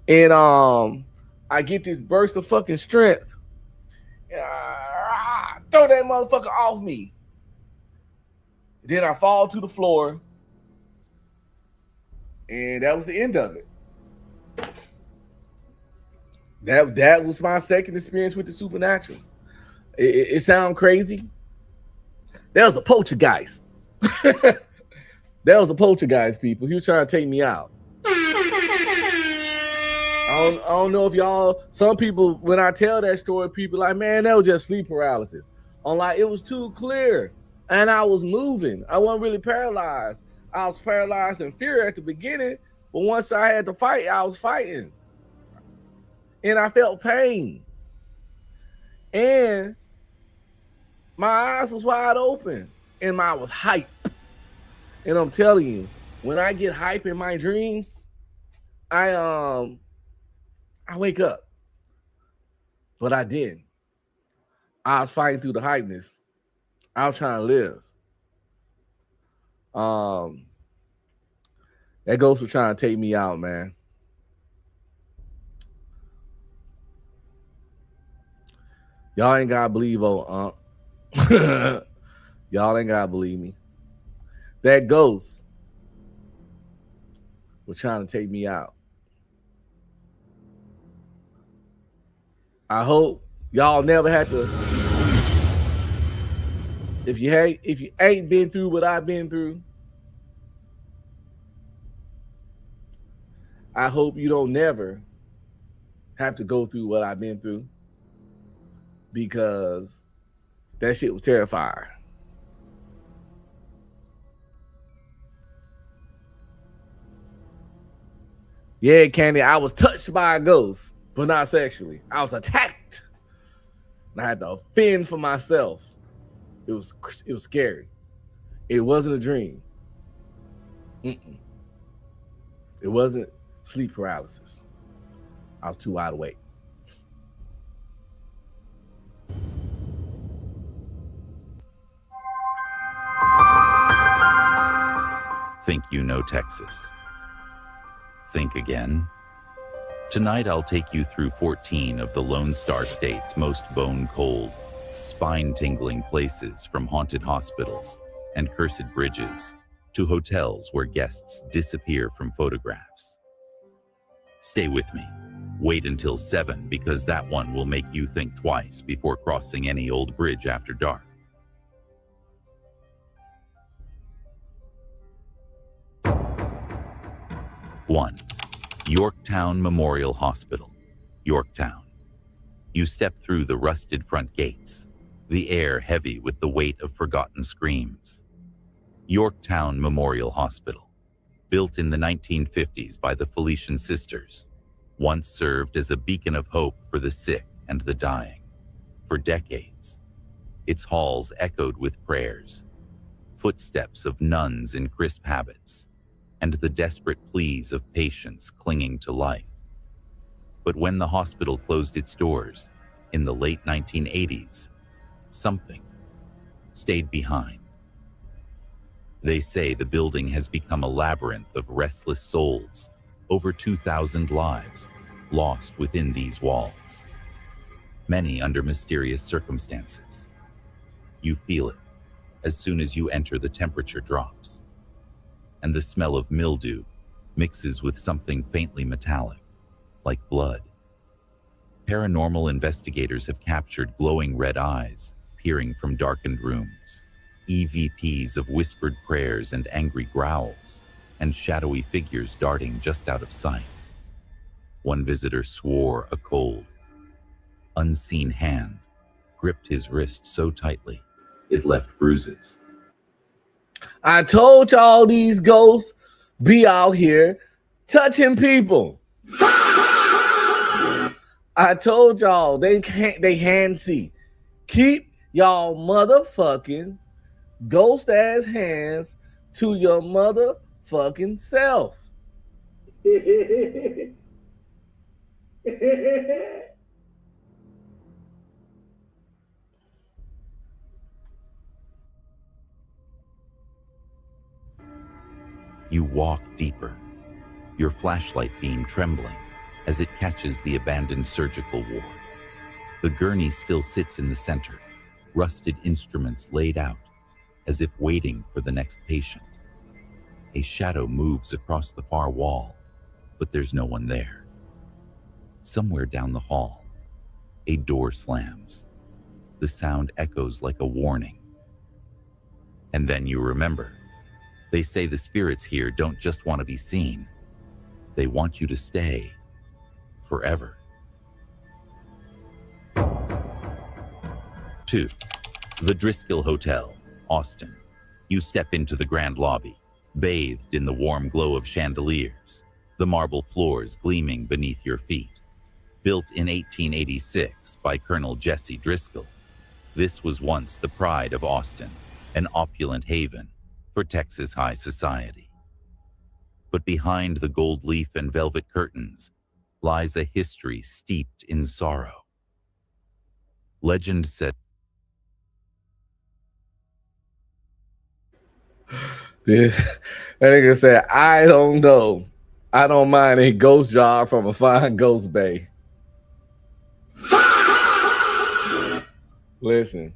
And I get this burst of fucking strength. Throw that motherfucker off me. Then I fall to the floor. And that was the end of it. That was my second experience with the supernatural. It sounds crazy. That was a poltergeist. That was a poltergeist, people. He was trying to take me out. I don't know if y'all, some people, when I tell that story, people like, man, that was just sleep paralysis. I'm like, it was too clear. And I was moving. I wasn't really paralyzed. I was paralyzed in fear at the beginning, but once I had to fight, I was fighting. And I felt pain. And my eyes was wide open. And I was hype. And I'm telling you, when I get hype in my dreams, I wake up. But I didn't. I was fighting through the hypeness. I was trying to live. That ghost was trying to take me out, man. Y'all ain't gotta believe old Y'all ain't gotta believe me. That ghost was trying to take me out. I hope y'all never had to. If you ain't been through what I've been through, I hope you don't never have to go through what I've been through, because that shit was terrifying. Yeah, Candy, I was touched by a ghost, but not sexually. I was attacked. And I had to fend for myself. It was scary. It wasn't a dream. It wasn't sleep paralysis. I was too wide awake. Think you know Texas? Think again? Tonight I'll take you through 14 of the Lone Star State's most bone-cold, spine-tingling places, from haunted hospitals and cursed bridges to hotels where guests disappear from photographs. Stay with me. Wait until 7, because that one will make you think twice before crossing any old bridge after dark. One, Yorktown Memorial Hospital, Yorktown. You step through the rusted front gates, the air heavy with the weight of forgotten screams. Yorktown Memorial Hospital, built in the 1950s by the Felician Sisters, once served as a beacon of hope for the sick and the dying. For decades, its halls echoed with prayers, footsteps of nuns in crisp habits, and the desperate pleas of patients clinging to life. But when the hospital closed its doors in the late 1980s, something stayed behind. They say the building has become a labyrinth of restless souls, over 2,000 lives lost within these walls, many under mysterious circumstances. You feel it as soon as you enter. The temperature drops, and the smell of mildew mixes with something faintly metallic, like blood. Paranormal investigators have captured glowing red eyes peering from darkened rooms, EVPs of whispered prayers and angry growls, and shadowy figures darting just out of sight. One visitor swore a cold, unseen hand gripped his wrist so tightly it left bruises. I told y'all these ghosts be out here touching people. I told y'all they handsy. Keep y'all motherfucking ghost ass hands to your motherfucking self. You walk deeper, your flashlight beam trembling as it catches the abandoned surgical ward. The gurney still sits in the center, rusted instruments laid out, as if waiting for the next patient. A shadow moves across the far wall, but there's no one there. Somewhere down the hall, a door slams. The sound echoes like a warning. And then you remember. They say the spirits here don't just want to be seen. They want you to stay forever. 2. The Driscoll Hotel, Austin. You step into the grand lobby, bathed in the warm glow of chandeliers, the marble floors gleaming beneath your feet. Built in 1886 by Colonel Jesse Driscoll, this was once the pride of Austin, an opulent haven for Texas high society. But behind the gold leaf and velvet curtains lies a history steeped in sorrow. Legend said That nigga said, I don't know. I don't mind a ghost job from a fine ghost bay. Listen.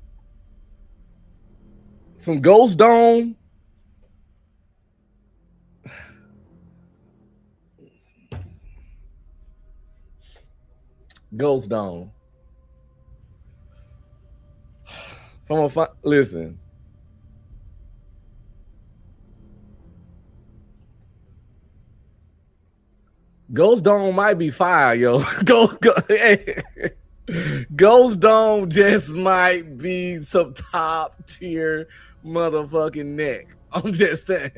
Some ghost dome. Ghost dome. From a listen. Ghost Dome might be fire, yo. Hey. Ghost Dome just might be some top tier motherfucking neck. I'm just saying.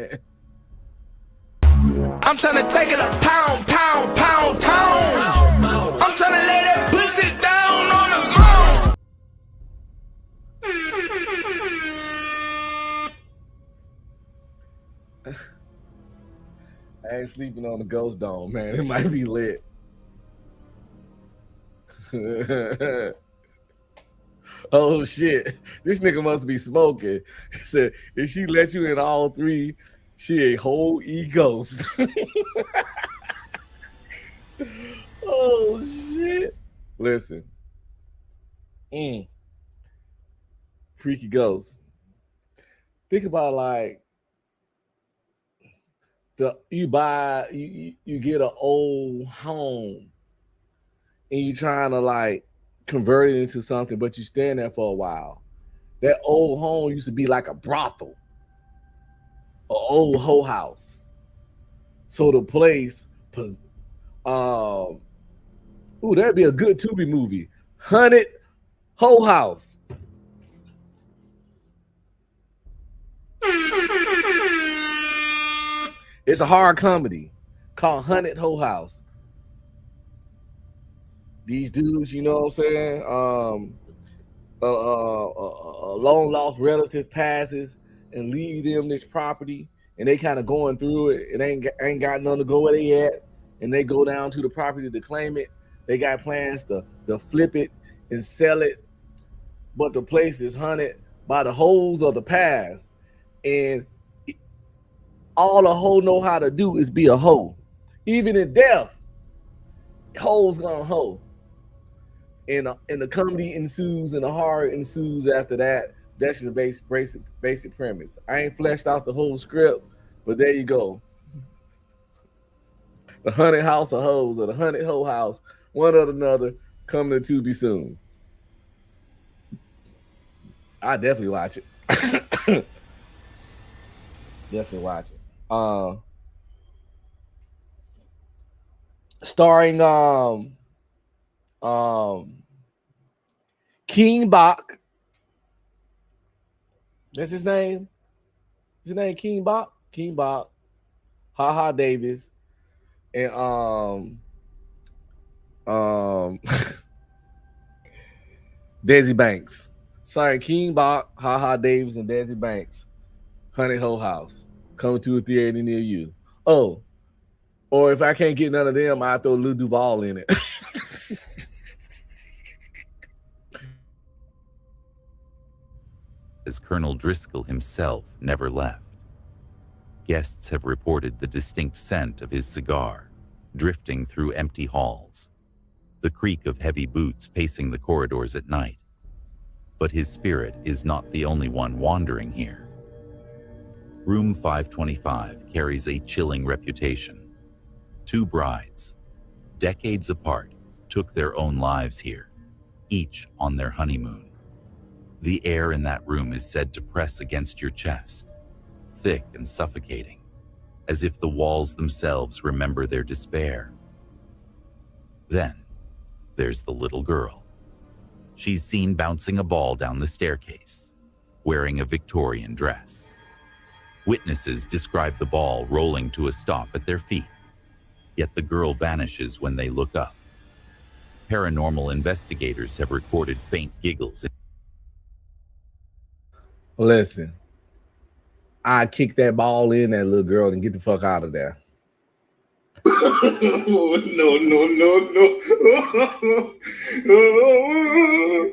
I'm trying to take it a pound, pound, pound, town. I'm trying to lay that pussy down on the ground. I ain't sleeping on the Ghost Dome, man. It might be lit. Oh shit. This nigga must be smoking. He said, if she let you in all three, she a whole e-ghost. Oh shit. Listen. Freaky ghost. Think about like you get an old home and you trying to like convert it into something, but you stand there for a while. That old home used to be like a brothel, an old hoe house. So the place, that'd be a good Tubi movie. Haunted Hoe House. It's a horror comedy called Haunted Hoe House. These dudes, you know what I'm saying? A long lost relative passes and leave them this property, and they kind of going through it. It ain't got none to go where they at, and they go down to the property to claim it. They got plans to flip it and sell it, but the place is haunted by the hoes of the past, and all a hoe know how to do is be a hoe. Even in death, hoes gonna hoe. And the comedy ensues and the horror ensues after that. That's the basic premise. I ain't fleshed out the whole script, but there you go. The Haunted House of Hoes or the Haunted Hoe House, one or another, coming to be soon. I definitely watch it. Definitely watch it. Starring King Bach. That's his name. His name King Bach. King Bach. HaHa Davis. And Desi Banks. Sorry, King Bach, HaHa Davis, and Desi Banks. Haunted Hoe House. Coming to a theater near you. Oh, or if I can't get none of them, I throw Lil Duval in it. as Colonel Driscoll himself never left. Guests have reported the distinct scent of his cigar, drifting through empty halls, the creak of heavy boots pacing the corridors at night. But his spirit is not the only one wandering here. Room 525 carries a chilling reputation. Two brides, decades apart, took their own lives here, each on their honeymoon. The air in that room is said to press against your chest, thick and suffocating, as if the walls themselves remember their despair. Then, there's the little girl. She's seen bouncing a ball down the staircase, wearing a Victorian dress. Witnesses describe the ball rolling to a stop at their feet, yet the girl vanishes when they look up. Paranormal investigators have recorded faint giggles. Listen, I kick that ball in that little girl and get the fuck out of there. No.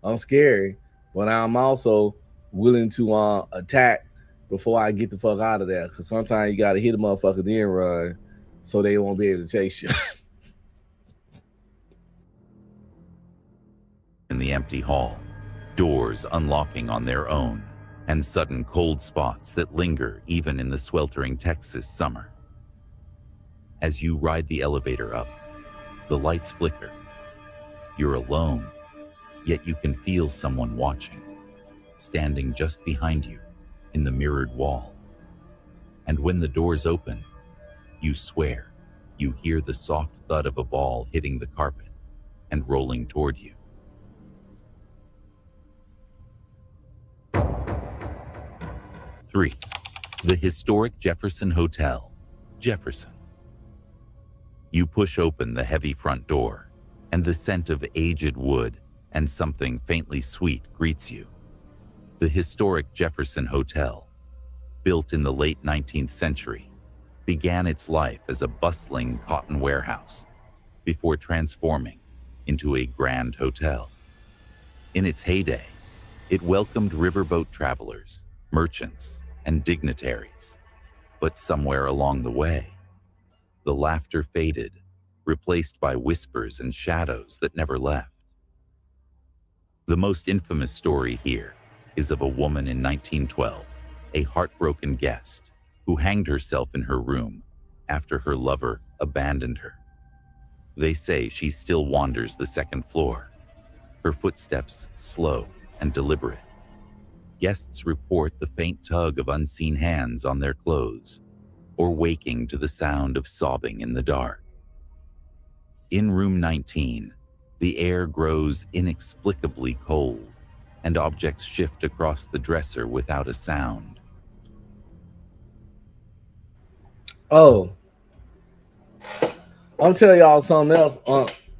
I'm scary, but I'm also willing to attack before I get the fuck out of there. Because sometimes you gotta hit a motherfucker then run, so they won't be able to chase you. In the empty hall, doors unlocking on their own, and sudden cold spots that linger even in the sweltering Texas summer. As you ride the elevator up, the lights flicker. You're alone, yet you can feel someone watching, standing just behind you in the mirrored wall. And when the doors open, you swear you hear the soft thud of a ball hitting the carpet and rolling toward you. Three, the historic Jefferson Hotel, Jefferson. You push open the heavy front door, and the scent of aged wood and something faintly sweet greets you. The historic Jefferson Hotel, built in the late 19th century, began its life as a bustling cotton warehouse before transforming into a grand hotel. In its heyday, it welcomed riverboat travelers, merchants, and dignitaries. But somewhere along the way, the laughter faded, replaced by whispers and shadows that never left. The most infamous story here is of a woman in 1912, a heartbroken guest who hanged herself in her room after her lover abandoned her. They say she still wanders the second floor, her footsteps slow and deliberate. Guests report the faint tug of unseen hands on their clothes, or waking to the sound of sobbing in the dark. In room 19, the air grows inexplicably cold, and objects shift across the dresser without a sound. Oh, I'm telling y'all something else.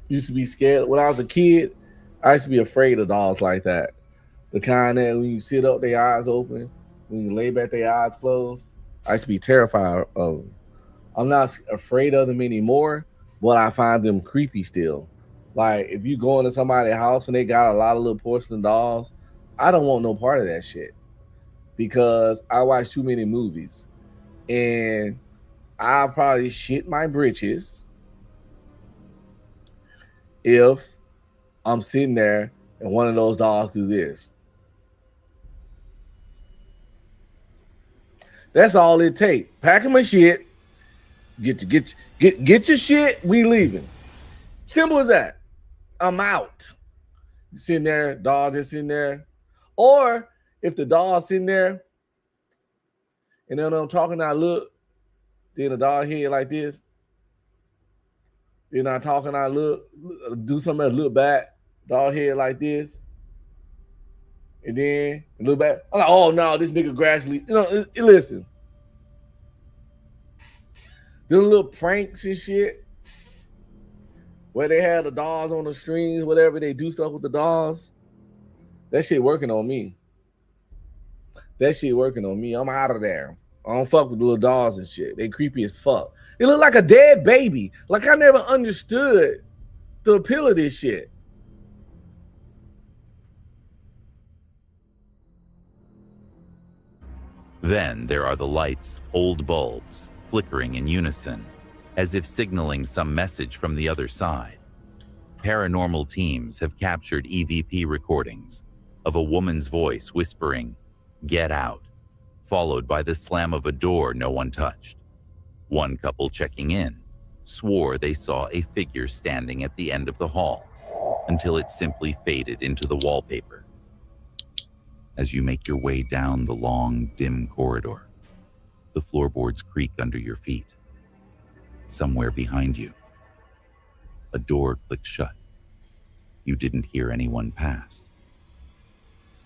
Used to be scared. When I was a kid, I used to be afraid of dolls like that. The kind that when you sit up, their eyes open. When you lay back, their eyes closed. I used to be terrified of them. I'm not afraid of them anymore, but I find them creepy still. Like, if you go into somebody's house and they got a lot of little porcelain dolls, I don't want no part of that shit. Because I watch too many movies. And I'll probably shit my britches if I'm sitting there and one of those dolls do this. That's all it takes. Packing my shit, get your shit. We leaving. Simple as that. I'm out. Sitting there, doll just sitting there, or if the doll's sitting there, and then I'm talking, I look, then the doll head like this. Then I'm talking, I look, do something else, look back, doll head like this. And then look back. I'm like, oh no, this nigga gradually, listen. Them little pranks and shit, where they have the dolls on the strings, whatever, they do stuff with the dolls. That shit working on me. I'm out of there. I don't fuck with the little dolls and shit. They creepy as fuck. They look like a dead baby. Like, I never understood the appeal of this shit. Then there are the lights, old bulbs, flickering in unison, as if signaling some message from the other side. Paranormal teams have captured EVP recordings of a woman's voice whispering, "Get out," followed by the slam of a door no one touched. One couple checking in swore they saw a figure standing at the end of the hall until it simply faded into the wallpaper. As you make your way down the long, dim corridor, the floorboards creak under your feet. Somewhere behind you, A door clicked shut. You didn't hear anyone pass.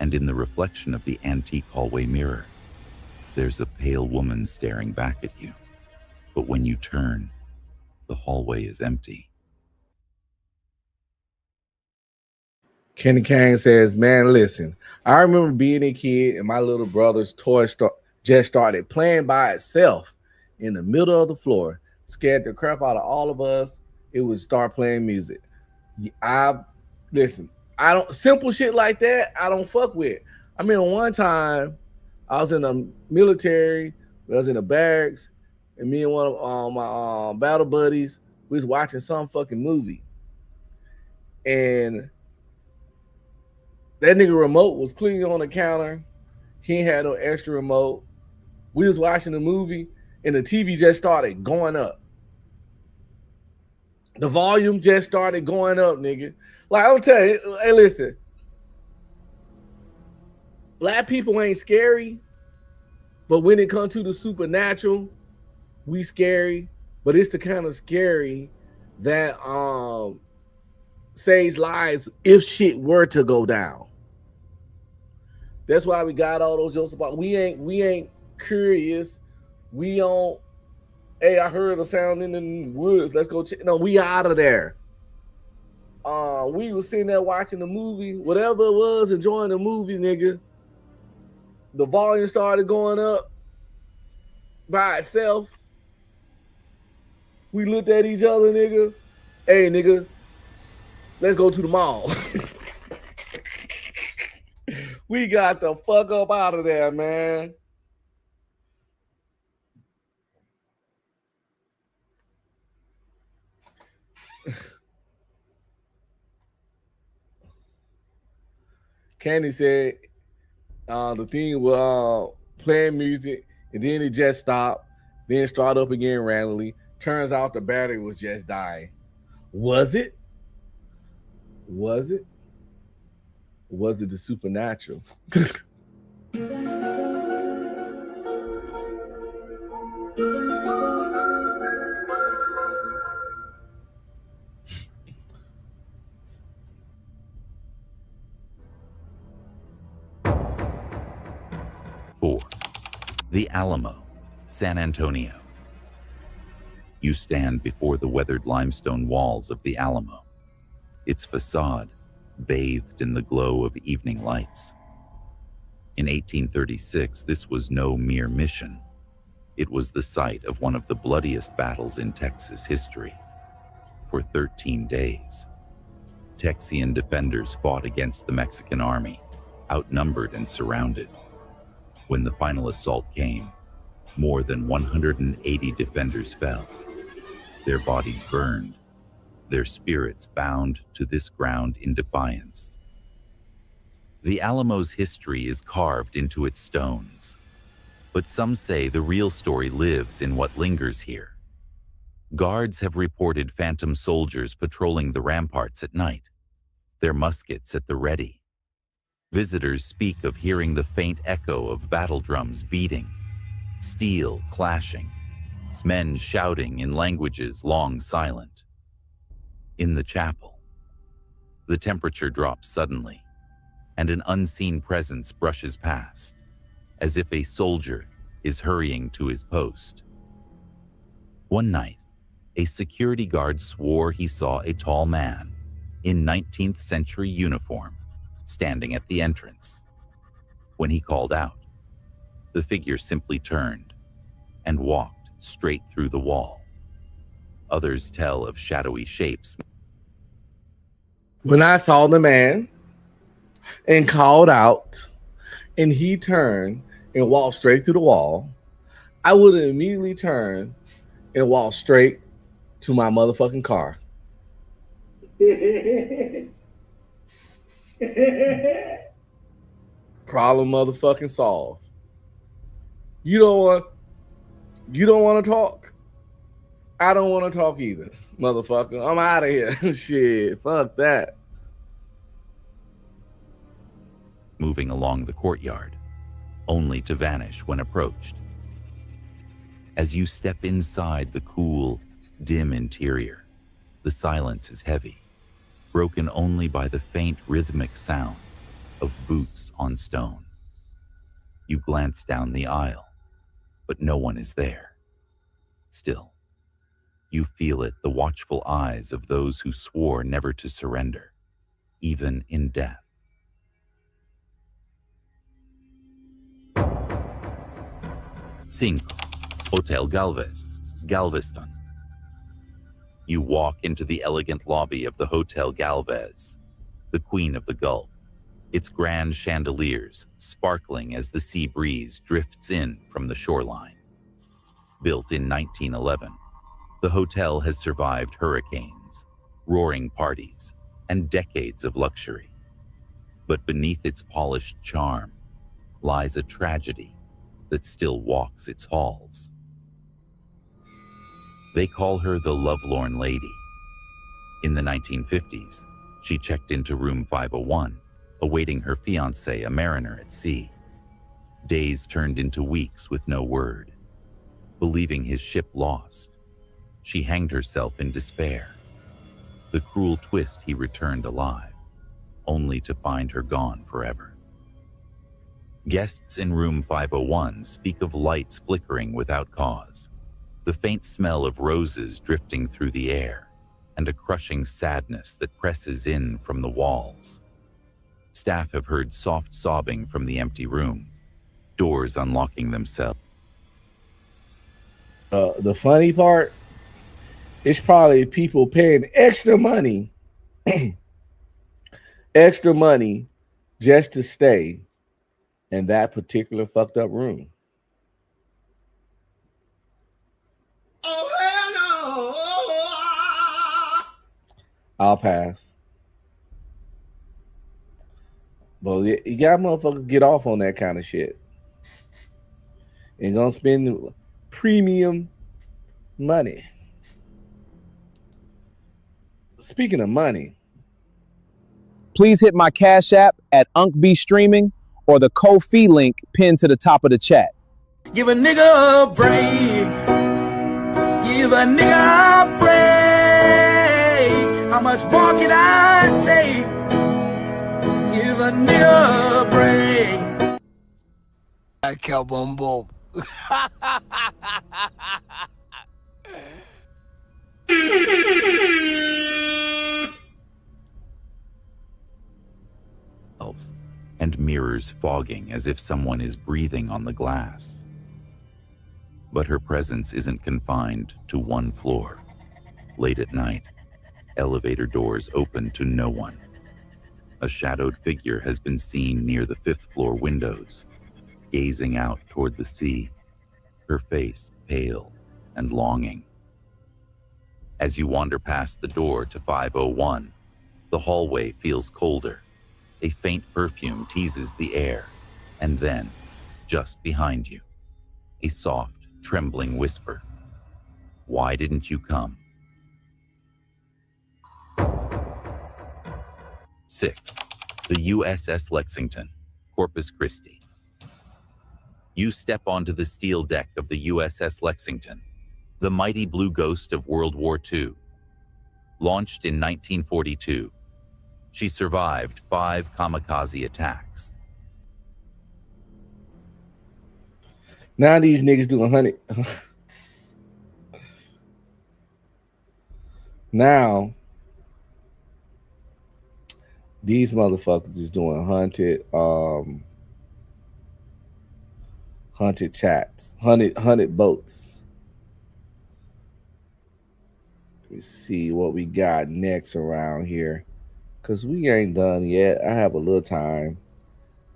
And in the reflection of the antique hallway mirror, there's a pale woman staring back at you. But when you turn, the hallway is empty. Kenny Kane says, man, listen, I remember being a kid and my little brother's toy just started playing by itself in the middle of the floor. Scared the crap out of all of us. It would start playing music. Listen, I don't, simple shit like that, I don't fuck with. I mean, one time I was in the military, I was in the barracks, and me and one of my battle buddies, we was watching some fucking movie. And that nigga remote was clearly on the counter. He ain't had no extra remote. We was watching the movie, and the TV just started going up. The volume just started going up, nigga. Like, I'll tell you, hey, listen. Black people ain't scary, but when it comes to the supernatural, we scary. But it's the kind of scary that saves lives if shit were to go down. That's why we got all those jokes about we ain't curious. We don't, hey, I heard a sound in the woods. Let's go check. No, we out of there. We was sitting there watching the movie, whatever it was, enjoying the movie, nigga. The volume started going up by itself. We looked at each other, nigga. Hey, nigga, let's go to the mall. We got the fuck up out of there, man. Candy said the thing was playing music, and then it just stopped, then start up again randomly. Turns out the battery was just dying. Was it? Was it? Was it the supernatural? Four, the Alamo, San Antonio. You stand before the weathered limestone walls of the Alamo, its facade bathed in the glow of evening lights. In 1836, this was no mere mission. It was the site of one of the bloodiest battles in Texas history. For 13 days, Texian defenders fought against the Mexican army, outnumbered and surrounded. When the final assault came, more than 180 defenders fell. Their bodies burned, their spirits bound to this ground in defiance. The Alamo's history is carved into its stones, but some say the real story lives in what lingers here. Guards have reported phantom soldiers patrolling the ramparts at night, their muskets at the ready. Visitors speak of hearing the faint echo of battle drums beating, steel clashing, men shouting in languages long silent. In the chapel, the temperature drops suddenly, and an unseen presence brushes past, as if a soldier is hurrying to his post. One night, a security guard swore he saw a tall man in 19th century uniform standing at the entrance. When he called out, the figure simply turned and walked straight through the wall. Others tell of shadowy shapes. When I saw the man and called out and he turned and walked straight through the wall, I would have immediately turned and walked straight to my motherfucking car. Problem motherfucking solved. You don't want to talk. I don't want to talk either, motherfucker. I'm out of here. Shit, fuck that. Moving along the courtyard, only to vanish when approached. As you step inside the cool, dim interior, The silence is heavy, broken only by the faint rhythmic sound of boots on stone. You glance down the aisle, but no one is there. Still, you feel it, the watchful eyes of those who swore never to surrender, even in death. Cinco, Hotel Galvez, Galveston. You walk into the elegant lobby of the Hotel Galvez, the Queen of the Gulf, its grand chandeliers sparkling as the sea breeze drifts in from the shoreline. Built in 1911, the hotel has survived hurricanes, roaring parties, and decades of luxury. But beneath its polished charm lies a tragedy that still walks its halls. They call her the lovelorn lady. In the 1950s, she checked into room 501, awaiting her fiancé, a mariner at sea. Days turned into weeks with no word. Believing his ship lost, she hanged herself in despair. The cruel twist, he returned alive, only to find her gone forever. Guests in room 501 speak of lights flickering without cause, the faint smell of roses drifting through the air, and a crushing sadness that presses in from the walls. Staff have heard soft sobbing from the empty room, doors unlocking themselves. The funny part, it's probably people paying extra money just to stay in that particular fucked up room. Oh, hell no. I'll pass. But you got motherfuckers get off on that kind of shit. And gonna spend premium money. Speaking of money, Please hit my Cash App at UncB Streaming or the Ko-fi link pinned to the top of the chat. Give a nigga a break. Give a nigga a break. How much more can I take? Give a nigga a break. I count boom boom. And mirrors fogging as if someone is breathing on the glass. But her presence isn't confined to one floor. Late at night, elevator doors open to no one. A shadowed figure has been seen near the 5th floor windows, gazing out toward the sea, her face pale and longing. As you wander past the door to 501, the hallway feels colder. A faint perfume teases the air, and then, just behind you, a soft, trembling whisper. Why didn't you come? 6. The USS Lexington, Corpus Christi. You step onto the steel deck of the USS Lexington, the mighty blue ghost of World War II. Launched in 1942, she survived 5 kamikaze attacks. now these niggas doing 100. Now these motherfuckers is doing hunted chats, hunted boats. Let me see what we got next around here, because we ain't done yet. I have a little time.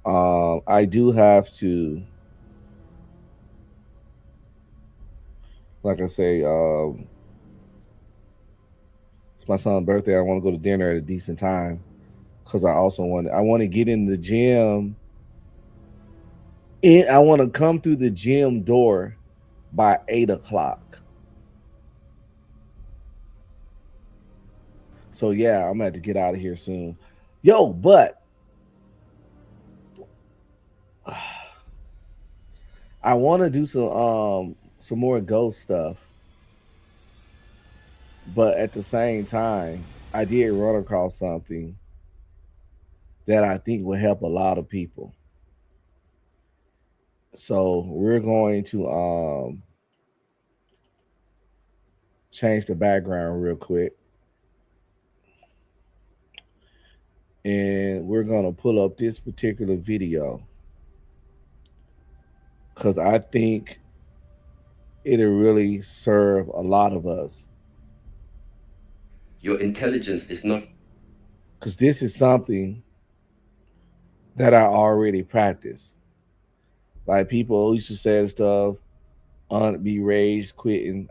I do have to, like I say, it's my son's birthday. I want to go to dinner at a decent time, because I also want to get in the gym. I want to come through the gym door by 8 o'clock. So yeah, I'm gonna have to get out of here soon. Yo, but I want to do some more ghost stuff. But at the same time, I did run across something that I think will help a lot of people. So we're going to change the background real quick. And we're going to pull up this particular video because I think it'll really serve a lot of us. Your intelligence is not. Because this is something that I already practice. Like people used to say stuff, be raged, quitting.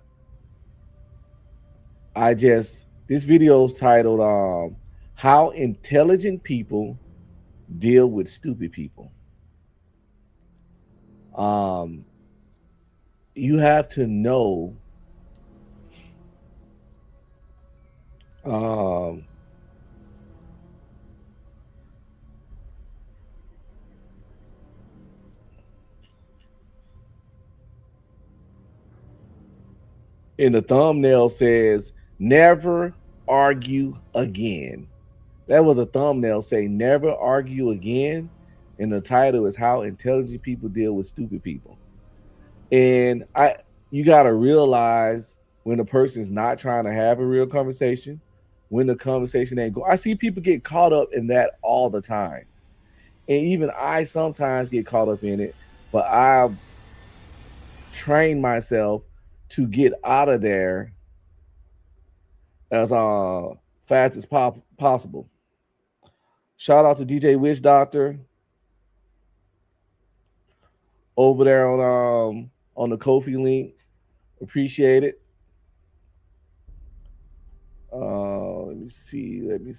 This video is titled How Intelligent People Deal with Stupid People. You have to know in the thumbnail says never argue again. That was a thumbnail saying never argue again. And the title is How Intelligent People Deal with Stupid People. And you gotta realize when a person's not trying to have a real conversation, when the conversation ain't go. I see people get caught up in that all the time. And even I sometimes get caught up in it, but I train myself to get out of there as fast as possible. Shout out to DJ Witch Doctor over there on the Ko-fi link. Appreciate it. Let me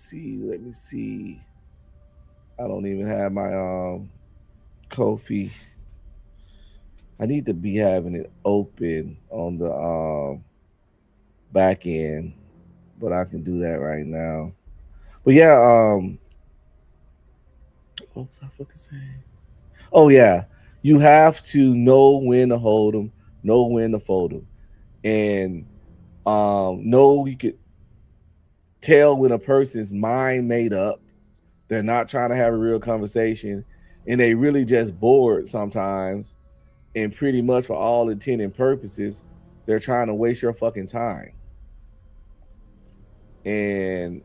see. I don't even have my Ko-fi. I need to be having it open on the back end, but I can do that right now. But yeah, what was I fucking saying? Oh yeah, you have to know when to hold them, know when to fold them, and know you could tell when a person's mind made up. They're not trying to have a real conversation, and they really just bored sometimes. And pretty much for all intent and purposes, they're trying to waste your fucking time. And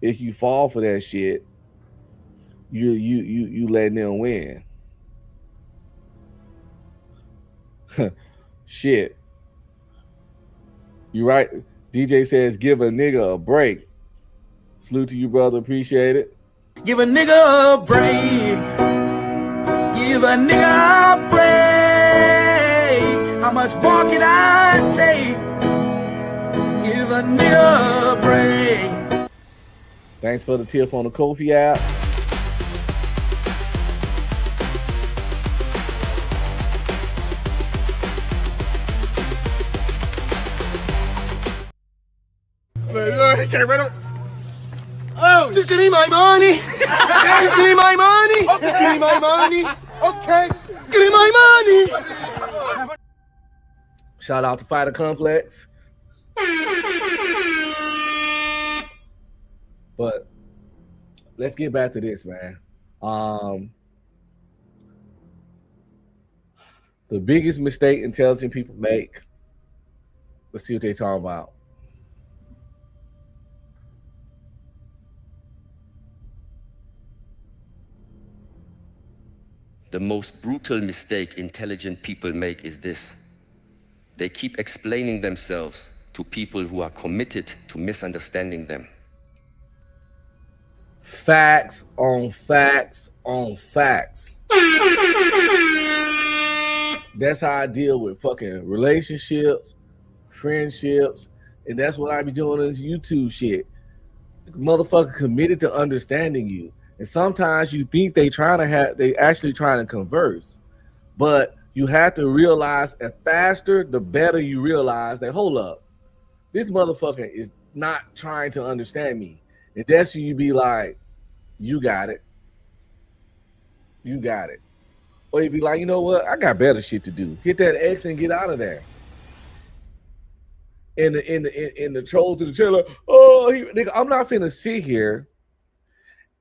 if you fall for that shit, you letting them win. Shit. You right. DJ says give a nigga a break. Salute to you, brother. Appreciate it. Give a nigga a break. Give a nigga a break. How much more can I take? Give a nigga a break. Thanks for the tip on the Ko-fi app. Oh, just give me my money. Just give me my money. Okay. Give me my money. Okay. Give me my money. Shout out to Fighter Complex. But let's get back to this, man. The biggest mistake intelligent people make. Let's see what they're talking about. The most brutal mistake intelligent people make is this. They keep explaining themselves to people who are committed to misunderstanding them. Facts on facts on facts. That's how I deal with fucking relationships, friendships, and that's what I be doing in this YouTube shit. Motherfucker committed to understanding you. And sometimes you think they actually trying to converse, but you have to realize the faster, the better you realize that, hold up, this motherfucker is not trying to understand me. And that's when you be like, you got it. You got it. Or you be like, you know what? I got better shit to do. Hit that X and get out of there. in the trolls to the channel. Oh, nigga, I'm not finna sit here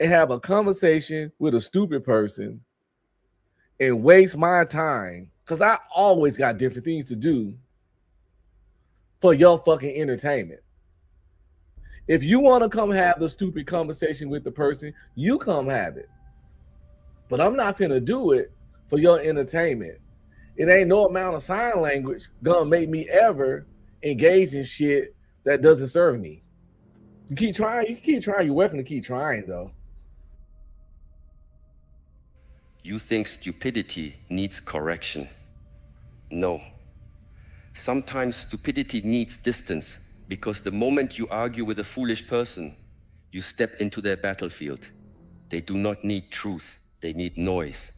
and have a conversation with a stupid person and waste my time because I always got different things to do for your fucking entertainment. If you want to come have the stupid conversation with the person, you come have it. But I'm not finna do it for your entertainment. It ain't no amount of sign language gonna make me ever engage in shit that doesn't serve me. You keep trying, you can keep trying. You're welcome to keep trying though. You think stupidity needs correction. No. Sometimes stupidity needs distance because the moment you argue with a foolish person, you step into their battlefield. They do not need truth, they need noise.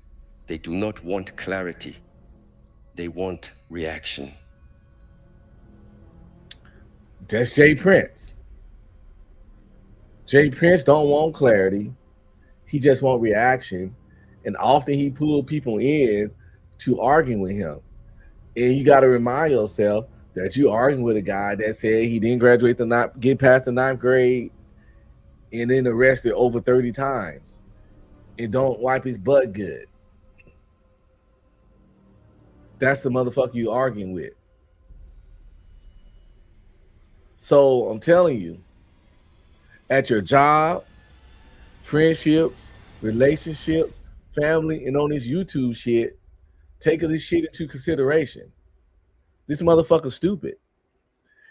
They do not want clarity, they want reaction. That's Jay Prince. Jay Prince don't want clarity. He just want reaction. And often he pull people in to argue with him. And you got to remind yourself that you arguing with a guy that said he didn't get past the 9th grade and then arrested over 30 times and don't wipe his butt good. That's the motherfucker you arguing with. So I'm telling you, at your job, friendships, relationships, family, and on this YouTube shit, take this shit into consideration. This motherfucker's stupid.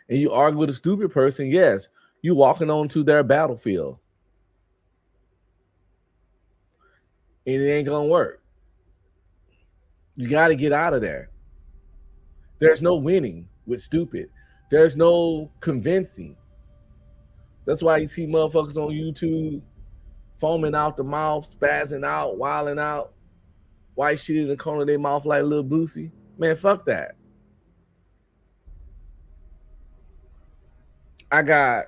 And you argue with a stupid person, yes, you walking onto their battlefield. And it ain't gonna work. You gotta get out of there. There's no winning with stupid. There's no convincing. That's why you see motherfuckers on YouTube foaming out the mouth, spazzing out, wilding out, white shit in the corner of their mouth like Lil Boosie. Man, fuck that. I got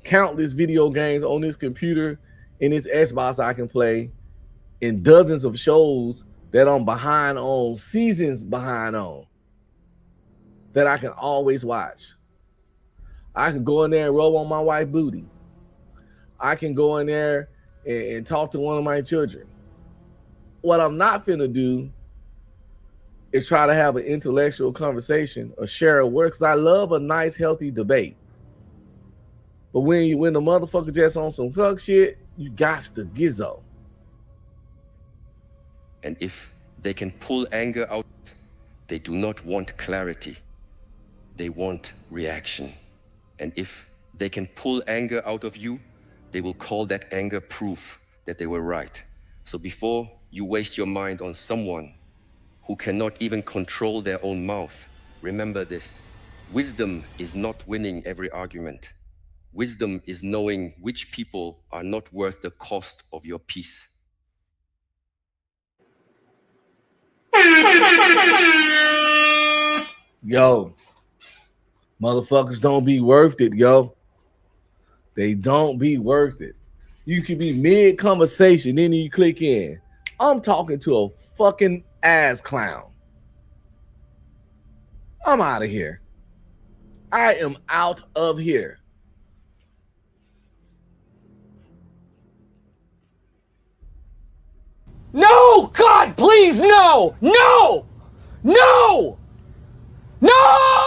countless video games on this computer and this Xbox I can play, and dozens of shows that I'm behind on, seasons behind on, that I can always watch. I can go in there and rub on my wife's booty. I can go in there and talk to one of my children. What I'm not finna do is try to have an intellectual conversation or share a word, because I love a nice, healthy debate. But when the motherfucker just on some fuck shit, you got to gizzo. And if they can pull anger out, they do not want clarity. They want reaction. And if they can pull anger out of you, they will call that anger proof that they were right. So before you waste your mind on someone who cannot even control their own mouth, remember this: wisdom is not winning every argument. Wisdom is knowing which people are not worth the cost of your peace. Yo, motherfuckers don't be worth it, yo. They don't be worth it. You can be mid-conversation, then you click in. I'm talking to a fucking ass clown. I'm out of here. I am out of here. No! God, please, no! No! No! No!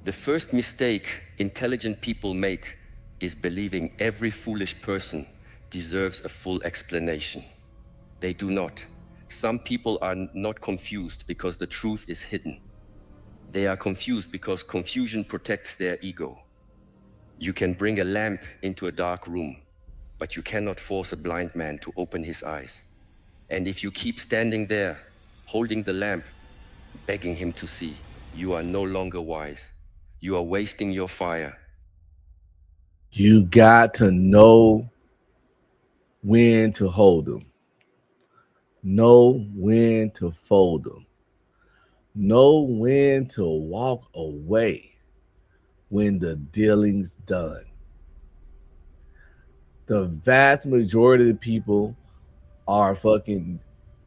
The first mistake intelligent people make is believing every foolish person deserves a full explanation. They do not. Some people are not confused because the truth is hidden. They are confused because confusion protects their ego. You can bring a lamp into a dark room, but you cannot force a blind man to open his eyes. And if you keep standing there, holding the lamp, begging him to see, you are no longer wise. You are wasting your fire. You got to know when to hold them, know when to fold them, know when to walk away when the dealing's done. The vast majority of the people are fucking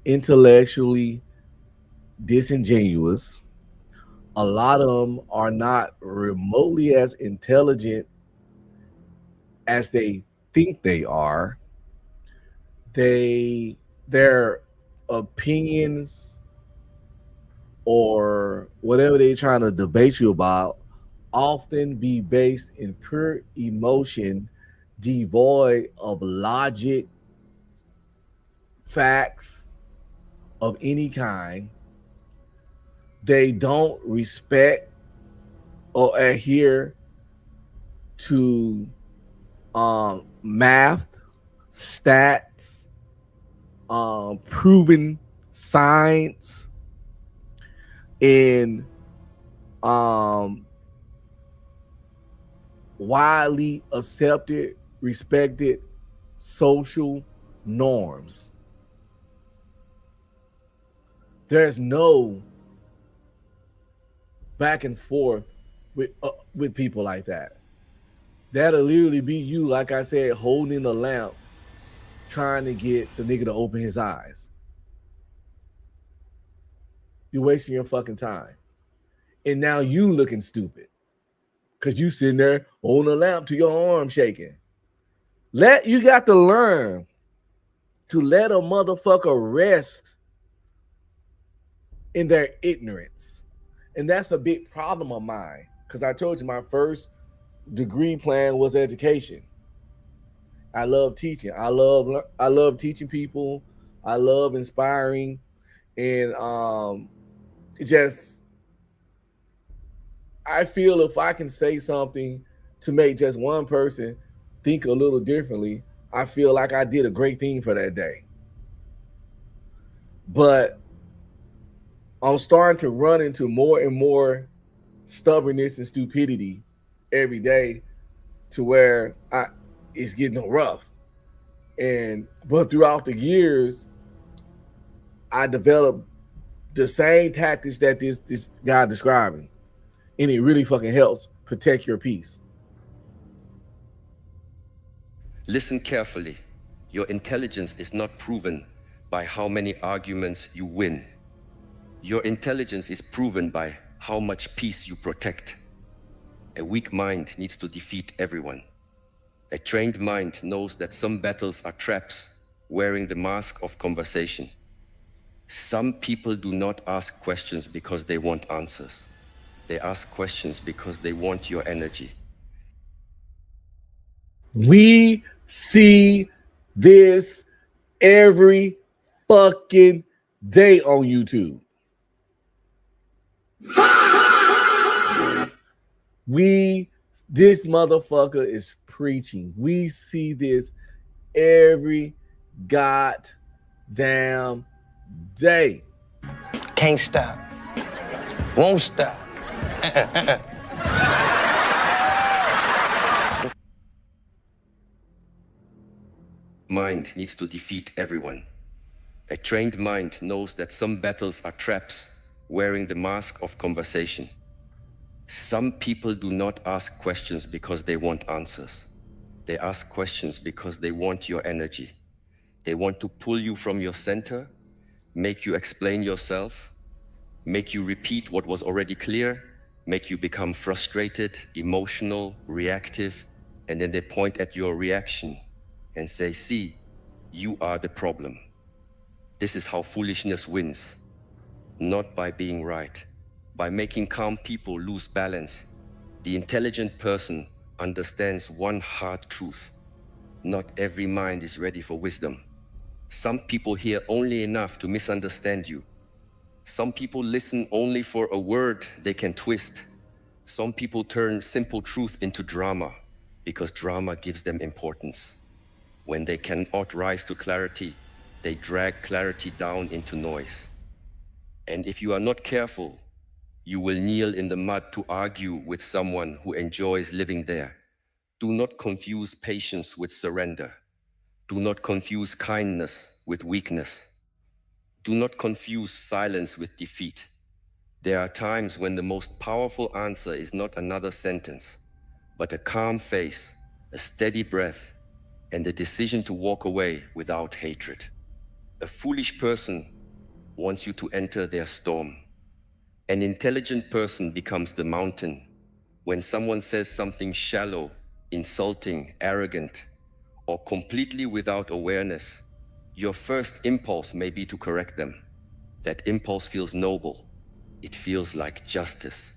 intellectually disingenuous. A lot of them are not remotely as intelligent as they think they are. Their opinions or whatever they're trying to debate you about often be based in pure emotion, devoid of logic, facts of any kind. They don't respect or adhere to math, stats, proven science, and widely accepted, respected social norms. There's no back and forth with people like that. That'll literally be you, like I said, holding a lamp, trying to get the nigga to open his eyes. You're wasting your fucking time. And now you looking stupid because you sitting there holding a lamp to your arm shaking. You got to learn to let a motherfucker rest in their ignorance. And that's a big problem of mine because I told you my first degree plan was education. I love teaching. I love teaching people. I love inspiring, and I feel if I can say something to make just one person think a little differently, I feel like I did a great thing for that day. But I'm starting to run into more and more stubbornness and stupidity every day to where it's getting rough. But throughout the years, I developed the same tactics that this guy describing, and it really fucking helps protect your peace. Listen carefully. Your intelligence is not proven by how many arguments you win. Your intelligence is proven by how much peace you protect. A weak mind needs to defeat everyone. A trained mind knows that some battles are traps wearing the mask of conversation. Some people do not ask questions because they want answers. They ask questions because they want your energy. We see this every fucking day on YouTube. This motherfucker is preaching. We see this every goddamn day. Can't stop. Won't stop. Mind needs to defeat everyone. A trained mind knows that some battles are traps wearing the mask of conversation. Some people do not ask questions because they want answers. They ask questions because they want your energy. They want to pull you from your center, make you explain yourself, make you repeat what was already clear, make you become frustrated, emotional, reactive, and then they point at your reaction and say, see, you are the problem. This is how foolishness wins, not by being right, by making calm people lose balance. The intelligent person understands one hard truth. Not every mind is ready for wisdom. Some people hear only enough to misunderstand you. Some people listen only for a word they can twist. Some people turn simple truth into drama because drama gives them importance. When they cannot rise to clarity, they drag clarity down into noise. And if you are not careful, you will kneel in the mud to argue with someone who enjoys living there. Do not confuse patience with surrender. Do not confuse kindness with weakness. Do not confuse silence with defeat. There are times when the most powerful answer is not another sentence, but a calm face, a steady breath, and the decision to walk away without hatred. A foolish person wants you to enter their storm. An intelligent person becomes the mountain. When someone says something shallow, insulting, arrogant, or completely without awareness, your first impulse may be to correct them. That impulse feels noble. It feels like justice.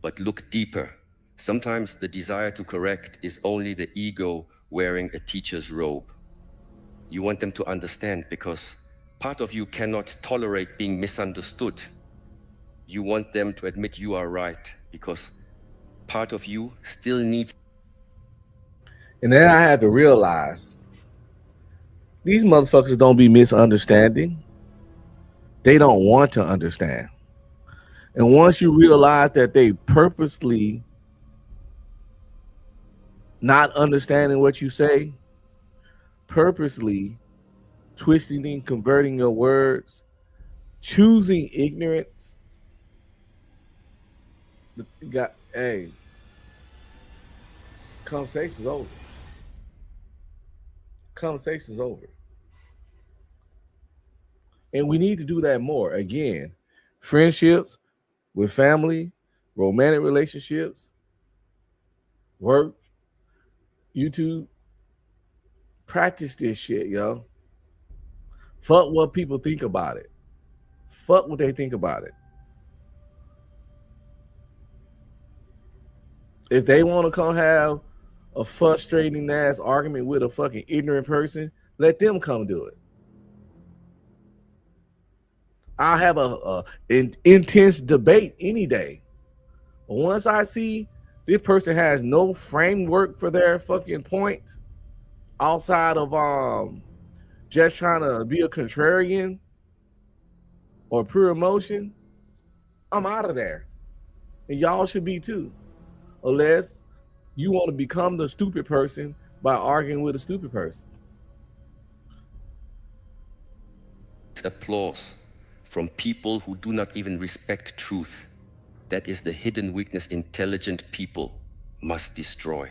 But look deeper. Sometimes the desire to correct is only the ego wearing a teacher's robe. You want them to understand because part of you cannot tolerate being misunderstood. You want them to admit you are right because part of you still needs. And then I had to realize these motherfuckers don't be misunderstanding. They don't want to understand. And once you realize that they purposely not understanding what you say, purposely twisting and converting your words, choosing ignorance, conversation's over. Conversation's over. And we need to do that more. Again, friendships with family, romantic relationships, work, YouTube. Practice this shit, yo. Fuck what people think about it. Fuck what they think about it. If they want to come have a frustrating ass argument with a fucking ignorant person, let them come do it. I'll have an intense debate any day. But once I see this person has no framework for their fucking point outside of just trying to be a contrarian or pure emotion, I'm out of there. And y'all should be too. Unless you want to become the stupid person by arguing with a stupid person. Applause from people who do not even respect truth. That is the hidden weakness intelligent people must destroy.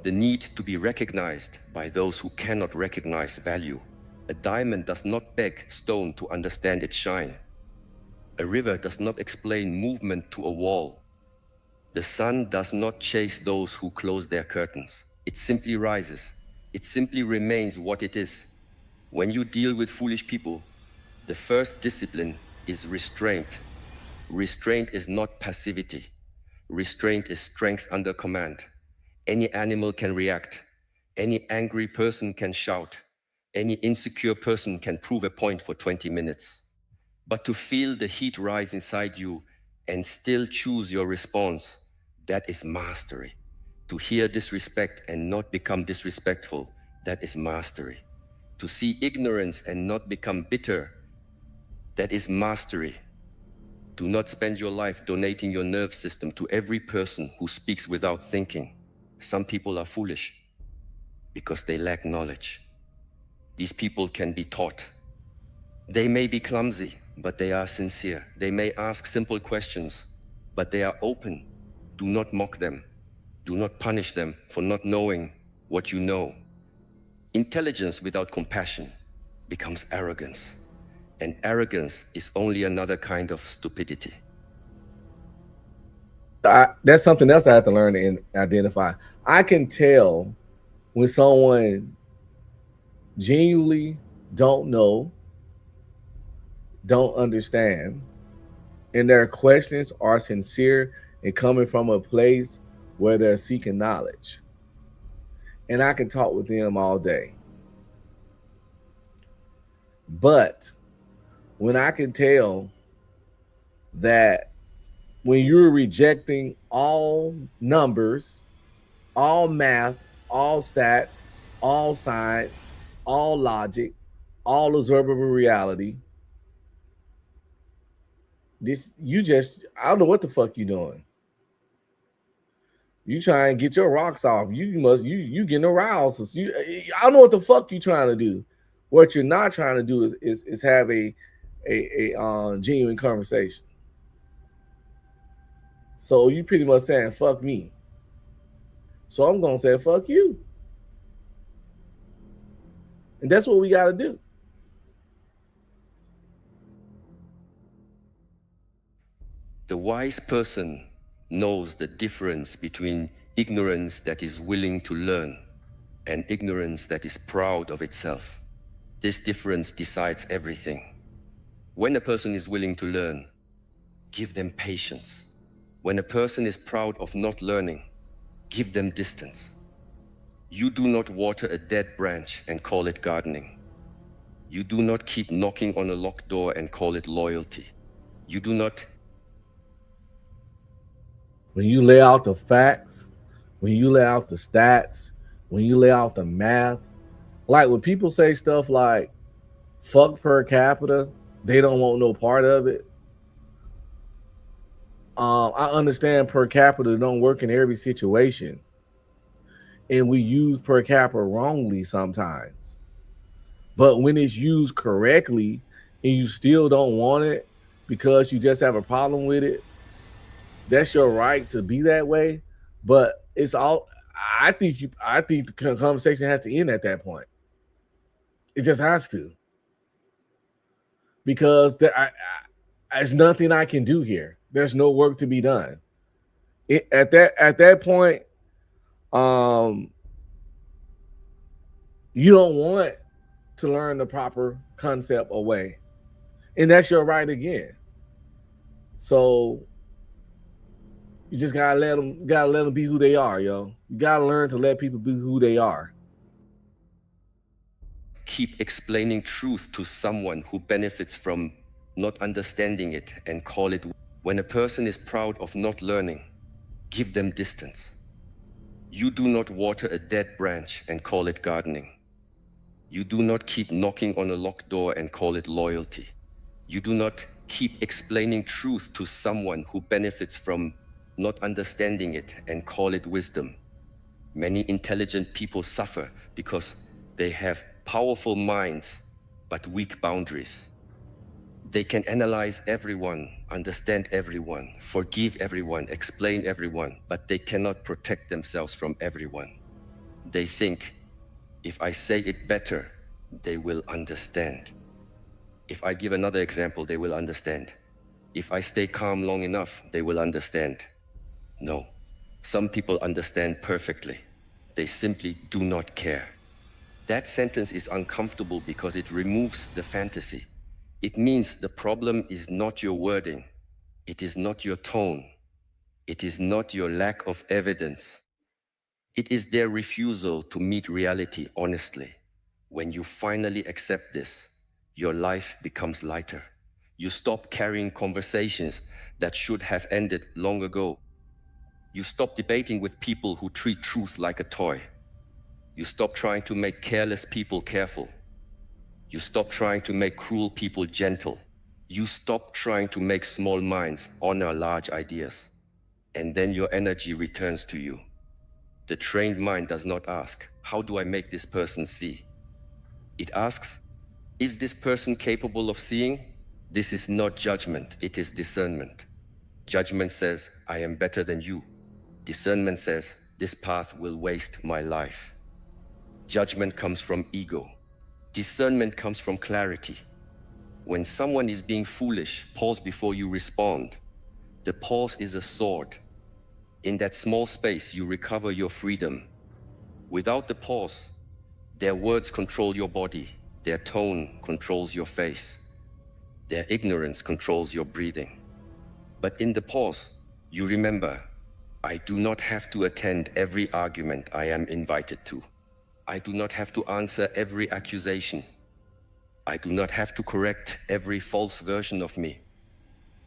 The need to be recognized by those who cannot recognize value. A diamond does not beg stone to understand its shine. A river does not explain movement to a wall. The sun does not chase those who close their curtains. It simply rises. It simply remains what it is. When you deal with foolish people, the first discipline is restraint. Restraint is not passivity. Restraint is strength under command. Any animal can react. Any angry person can shout. Any insecure person can prove a point for 20 minutes. But to feel the heat rise inside you and still choose your response, that is mastery. To hear disrespect and not become disrespectful, that is mastery. To see ignorance and not become bitter, that is mastery. Do not spend your life donating your nerve system to every person who speaks without thinking. Some people are foolish because they lack knowledge. These people can be taught. They may be clumsy, but they are sincere. They may ask simple questions, but they are open. Do not mock them. Do not punish them for not knowing what you know. Intelligence without compassion becomes arrogance, and arrogance is only another kind of stupidity. That's something else I have to learn and identify. I can tell when someone genuinely don't know, don't understand, and their questions are sincere and coming from a place where they're seeking knowledge. And I can talk with them all day. But when I can tell that when you're rejecting all numbers, all math, all stats, all science, all logic, all observable reality, I don't know what the fuck you're doing. You try and get your rocks off. You getting aroused. I don't know what the fuck you trying to do. What you're not trying to do is have a genuine conversation. So you pretty much saying fuck me. So I'm gonna say fuck you. And that's what we gotta do. The wise person knows the difference between ignorance that is willing to learn and ignorance that is proud of itself. This difference decides everything. When a person is willing to learn, give them patience. When a person is proud of not learning, give them distance. You do not water a dead branch and call it gardening. You do not keep knocking on a locked door and call it loyalty. You do not. When you lay out the facts, when you lay out the stats, when you lay out the math, like when people say stuff like fuck per capita, they don't want no part of it. I understand per capita don't work in every situation. And we use per capita wrongly sometimes. But when it's used correctly and you still don't want it because you just have a problem with it, that's your right to be that way. But it's all, I think the conversation has to end at that point. It just has to. Because there's nothing I can do here. There's no work to be done. At that point, you don't want to learn the proper concept away, and that's your right again. So you just gotta let them be who they are, yo. You gotta learn to let people be who they are. Keep explaining truth to someone who benefits from not understanding it and call it. When a person is proud of not learning, give them distance. You do not water a dead branch and call it gardening. You do not keep knocking on a locked door and call it loyalty. You do not keep explaining truth to someone who benefits from not understanding it and call it wisdom. Many intelligent people suffer because they have powerful minds but weak boundaries. They can analyze everyone, understand everyone, forgive everyone, explain everyone, but they cannot protect themselves from everyone. They think, if I say it better, they will understand. If I give another example, they will understand. If I stay calm long enough, they will understand. No, some people understand perfectly. They simply do not care. That sentence is uncomfortable because it removes the fantasy. It means the problem is not your wording. It is not your tone. It is not your lack of evidence. It is their refusal to meet reality honestly. When you finally accept this, your life becomes lighter. You stop carrying conversations that should have ended long ago. You stop debating with people who treat truth like a toy. You stop trying to make careless people careful. You stop trying to make cruel people gentle. You stop trying to make small minds honor large ideas. And then your energy returns to you. The trained mind does not ask, how do I make this person see? It asks, is this person capable of seeing? This is not judgment, it is discernment. Judgment says, I am better than you. Discernment says, this path will waste my life. Judgment comes from ego. Discernment comes from clarity. When someone is being foolish, pause before you respond. The pause is a sword. In that small space, you recover your freedom. Without the pause, their words control your body. Their tone controls your face. Their ignorance controls your breathing. But in the pause, you remember, I do not have to attend every argument I am invited to. I do not have to answer every accusation. I do not have to correct every false version of me.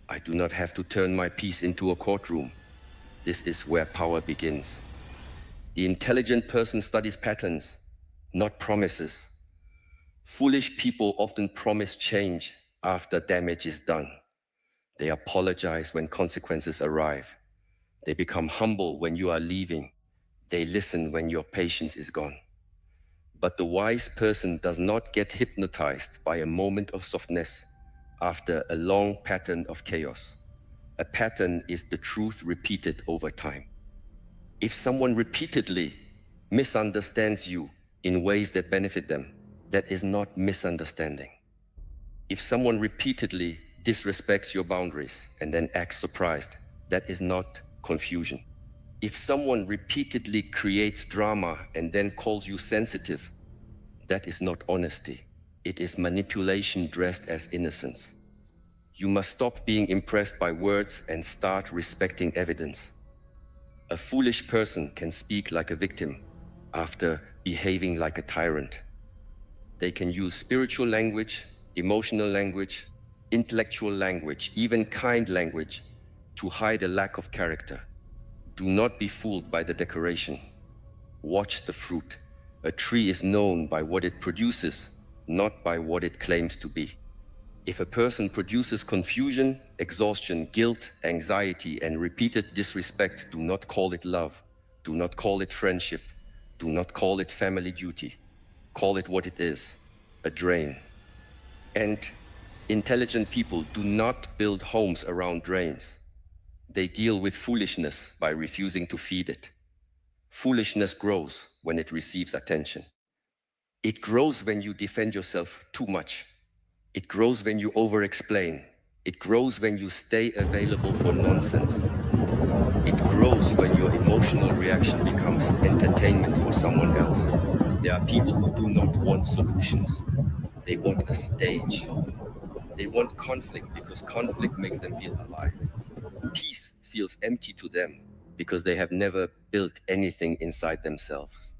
I do not have to turn my peace into a courtroom. This is where power begins. The intelligent person studies patterns, not promises. Foolish people often promise change after damage is done. They apologize when consequences arrive. They become humble when you are leaving. They listen when your patience is gone. But the wise person does not get hypnotized by a moment of softness after a long pattern of chaos. A pattern is the truth repeated over time. If someone repeatedly misunderstands you in ways that benefit them, that is not misunderstanding. If someone repeatedly disrespects your boundaries and then acts surprised, that is not confusion. If someone repeatedly creates drama and then calls you sensitive, that is not honesty. It is manipulation dressed as innocence. You must stop being impressed by words and start respecting evidence. A foolish person can speak like a victim after behaving like a tyrant. They can use spiritual language, emotional language, intellectual language, even kind language to hide a lack of character. Do not be fooled by the decoration. Watch the fruit. A tree is known by what it produces, not by what it claims to be. If a person produces confusion, exhaustion, guilt, anxiety, and repeated disrespect, do not call it love. Do not call it friendship. Do not call it family duty. Call it what it is, a drain. And intelligent people do not build homes around drains. They deal with foolishness by refusing to feed it. Foolishness grows when it receives attention. It grows when you defend yourself too much. It grows when you over-explain. It grows when you stay available for nonsense. It grows when your emotional reaction becomes entertainment for someone else. There are people who do not want solutions. They want a stage. They want conflict because conflict makes them feel alive. Peace feels empty to them because they have never built anything inside themselves.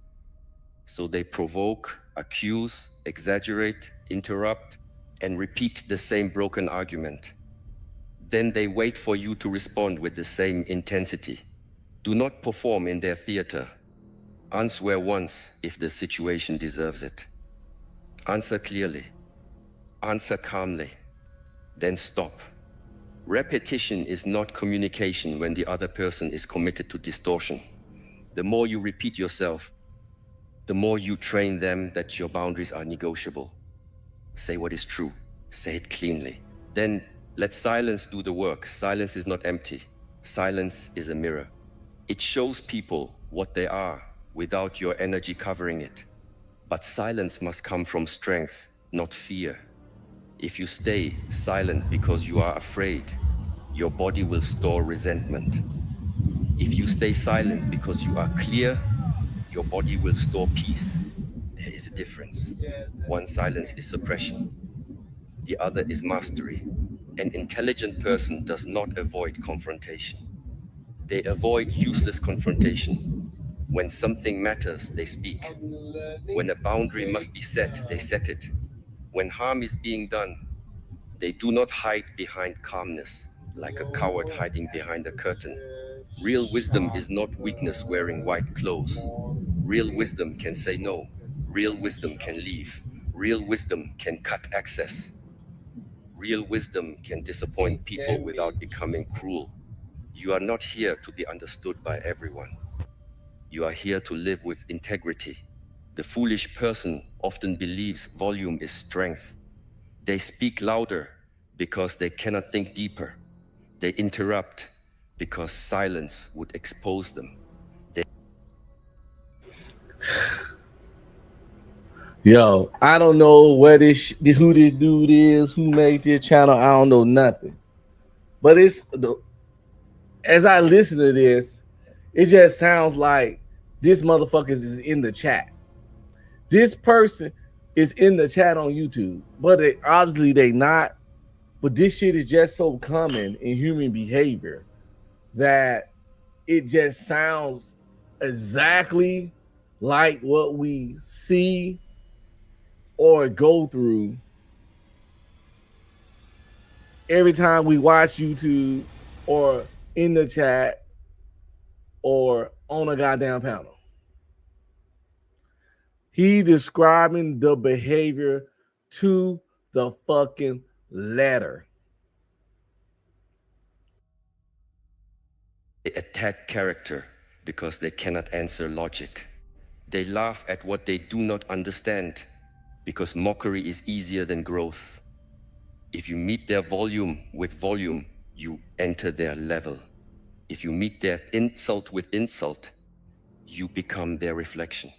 So they provoke, accuse, exaggerate, interrupt, and repeat the same broken argument. Then they wait for you to respond with the same intensity. Do not perform in their theater. Answer once if the situation deserves it. Answer clearly. Answer calmly. Then stop. Repetition is not communication when the other person is committed to distortion. The more you repeat yourself, the more you train them that your boundaries are negotiable. Say what is true. Say it cleanly. Then let silence do the work. Silence is not empty. Silence is a mirror. It shows people what they are without your energy covering it. But silence must come from strength, not fear. If you stay silent because you are afraid, your body will store resentment. If you stay silent because you are clear, your body will store peace. There is a difference. One silence is suppression. The other is mastery. An intelligent person does not avoid confrontation. They avoid useless confrontation. When something matters, they speak. When a boundary must be set, they set it. When harm is being done, they do not hide behind calmness, like a coward hiding behind a curtain. Real wisdom is not weakness wearing white clothes. Real wisdom can say no. Real wisdom can leave. Real wisdom can cut access. Real wisdom can disappoint people without becoming cruel. You are not here to be understood by everyone. You are here to live with integrity. The foolish person often believes volume is strength. They speak louder because they cannot think deeper. They interrupt because silence would expose them. Yo, I don't know who this dude is, who made this channel. I don't know nothing. But as I listen to this, it just sounds like this motherfucker is in the chat. This person is in the chat on YouTube, but obviously they not. But this shit is just so common in human behavior that it just sounds exactly like what we see or go through every time we watch YouTube or in the chat or on a goddamn panel. He describing the behavior to the fucking letter. They attack character because they cannot answer logic. They laugh at what they do not understand because mockery is easier than growth. If you meet their volume with volume, you enter their level. If you meet their insult with insult, you become their reflection.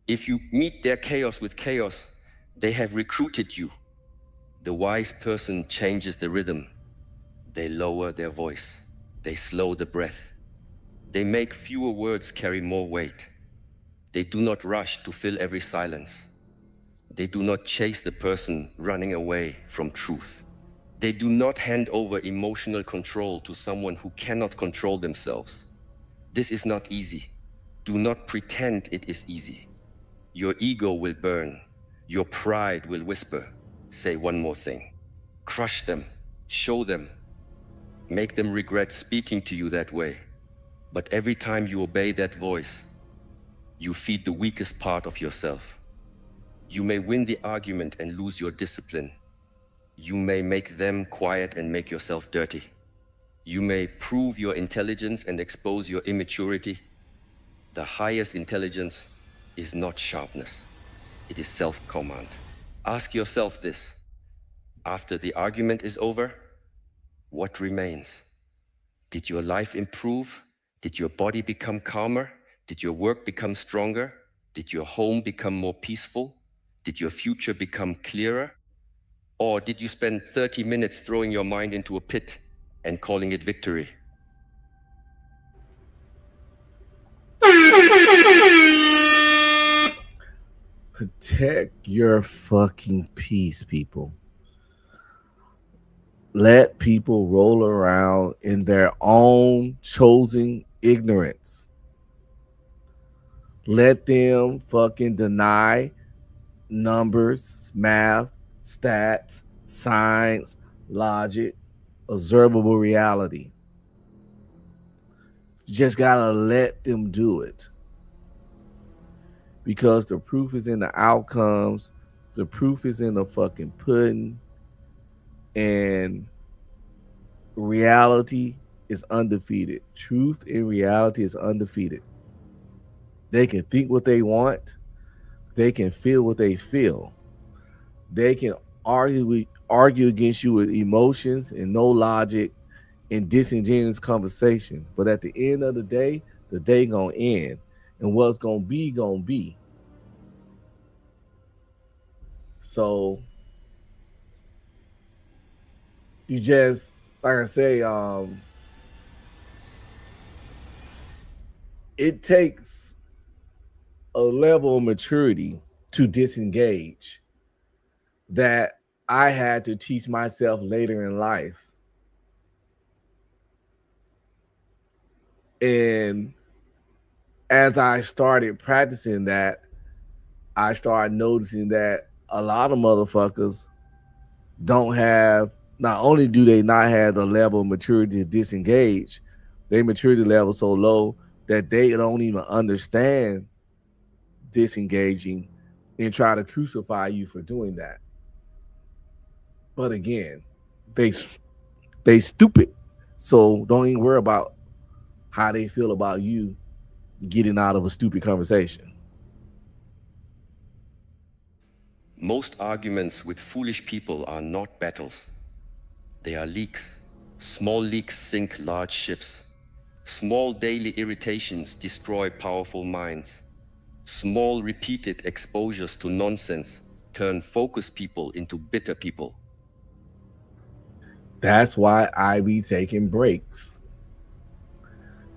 If you meet their chaos with chaos, they have recruited you. The wise person changes the rhythm. They lower their voice. They slow the breath. They make fewer words carry more weight. They do not rush to fill every silence. They do not chase the person running away from truth. They do not hand over emotional control to someone who cannot control themselves. This is not easy. Do not pretend it is easy. Your ego will burn. Your pride will whisper, say one more thing. Crush them, show them, make them regret speaking to you that way. But every time you obey that voice, you feed the weakest part of yourself. You may win the argument and lose your discipline. You may make them quiet and make yourself dirty. You may prove your intelligence and expose your immaturity. The highest intelligence is not sharpness. It is self-command. Ask yourself this. After the argument is over, what remains? Did your life improve? Did your body become calmer? Did your work become stronger? Did your home become more peaceful? Did your future become clearer? Or did you spend 30 minutes throwing your mind into a pit and calling it victory? Protect your fucking peace, people. Let people roll around in their own chosen ignorance. Let them fucking deny numbers, math, stats, science, logic, observable reality. You just gotta let them do it. Because the proof is in the outcomes, the proof is in the fucking pudding, and reality is undefeated. Truth in reality is undefeated. They can think what they want. They can feel what they feel. They can argue against you with emotions and no logic and disingenuous conversation. But at the end of the day gonna end. And what's gonna be. So you just, like I say, it takes a level of maturity to disengage that I had to teach myself later in life. And as I started practicing that, I started noticing that a lot of motherfuckers don't have, not only do they not have the level of maturity to disengage, their maturity level so low that they don't even understand disengaging and try to crucify you for doing that. But again, they stupid. So don't even worry about how they feel about you getting out of a stupid conversation. Most arguments with foolish people are not battles. They are leaks. Small leaks sink large ships. Small daily irritations destroy powerful minds. Small repeated exposures to nonsense turn focused people into bitter people. That's why I be taking breaks.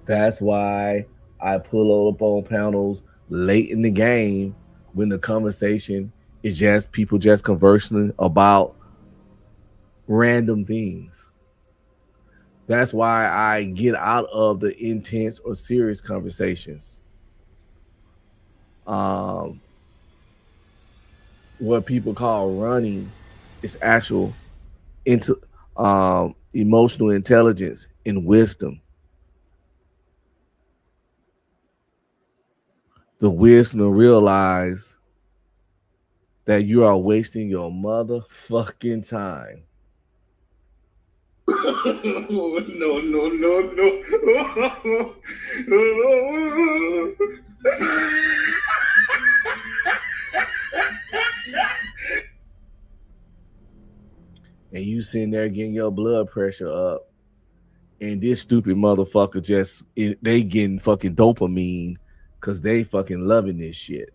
That's why I pull up on panels late in the game when the conversation is just people just conversing about random things. That's why I get out of the intense or serious conversations. What people call running is actual into emotional intelligence and wisdom. The wisdom to realize that you are wasting your motherfucking time. no, no, no, no. And you sitting there getting your blood pressure up, and this stupid motherfucker they getting fucking dopamine because they fucking loving this shit.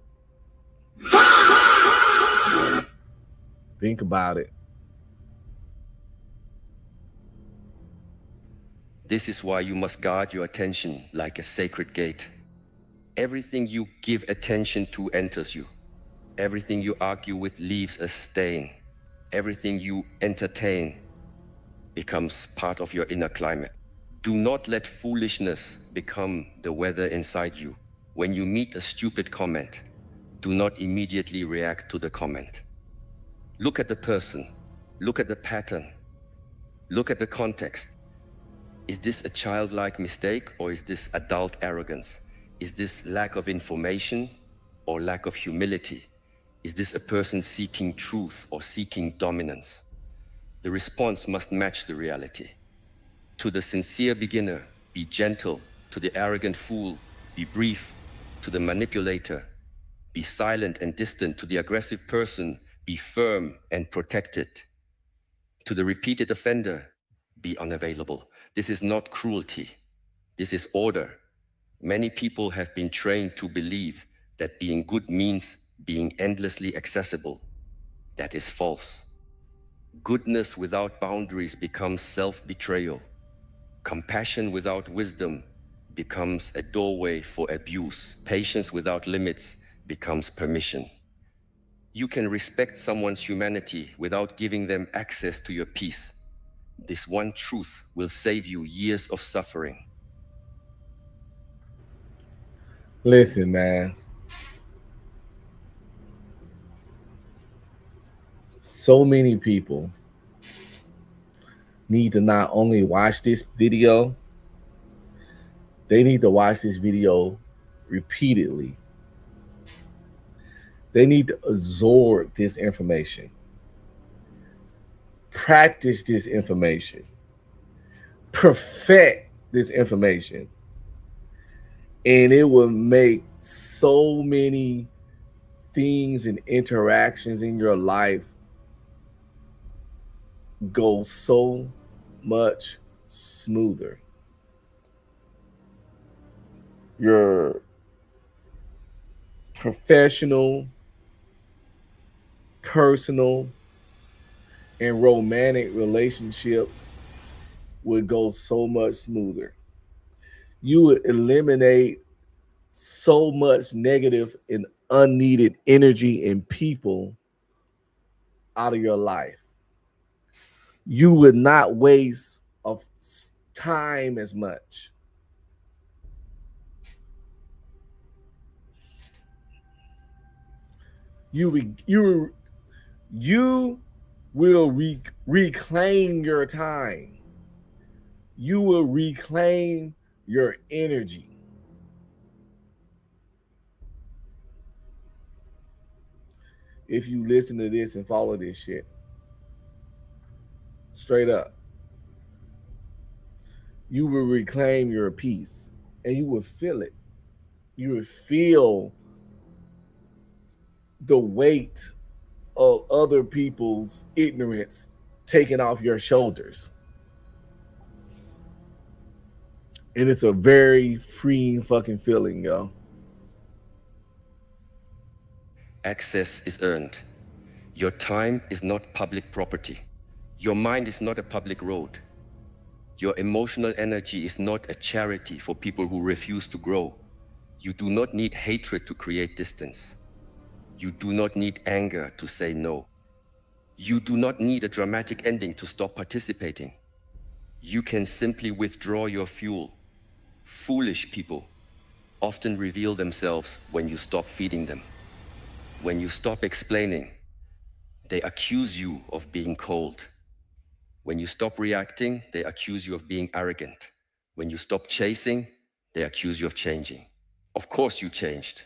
Think about it. This is why you must guard your attention like a sacred gate. Everything you give attention to enters you. Everything you argue with leaves a stain. Everything you entertain becomes part of your inner climate. Do not let foolishness become the weather inside you. When you meet a stupid comment, do not immediately react to the comment. Look at the person. Look at the pattern. Look at the context. Is this a childlike mistake, or is this adult arrogance? Is this lack of information or lack of humility? Is this a person seeking truth or seeking dominance? The response must match the reality. To the sincere beginner, be gentle. To the arrogant fool, be brief. To the manipulator, be silent and distant. To the aggressive person, be firm and protected. To the repeated offender, be unavailable. This is not cruelty. This is order. Many people have been trained to believe that being good means being endlessly accessible. That is false. Goodness without boundaries becomes self-betrayal. Compassion without wisdom becomes a doorway for abuse. Patience without limits becomes permission. You can respect someone's humanity without giving them access to your peace. This one truth will save you years of suffering. Listen, man. So many people need to not only watch this video, they need to watch this video repeatedly. They need to absorb this information, practice this information, perfect this information, and it will make so many things and interactions in your life go so much smoother. Your professional, personal, and romantic relationships would go so much smoother. You would eliminate so much negative and unneeded energy and people out of your life. You would not waste of time as much. You will reclaim your time. You will reclaim your energy. If you listen to this and follow this shit. Straight up. You will reclaim your peace and you will feel it. You will feel the weight of other people's ignorance taken off your shoulders. And it's a very freeing fucking feeling, yo. Access is earned. Your time is not public property. Your mind is not a public road. Your emotional energy is not a charity for people who refuse to grow. You do not need hatred to create distance. You do not need anger to say no. You do not need a dramatic ending to stop participating. You can simply withdraw your fuel. Foolish people often reveal themselves when you stop feeding them. When you stop explaining, they accuse you of being cold. When you stop reacting, they accuse you of being arrogant. When you stop chasing, they accuse you of changing. Of course you changed.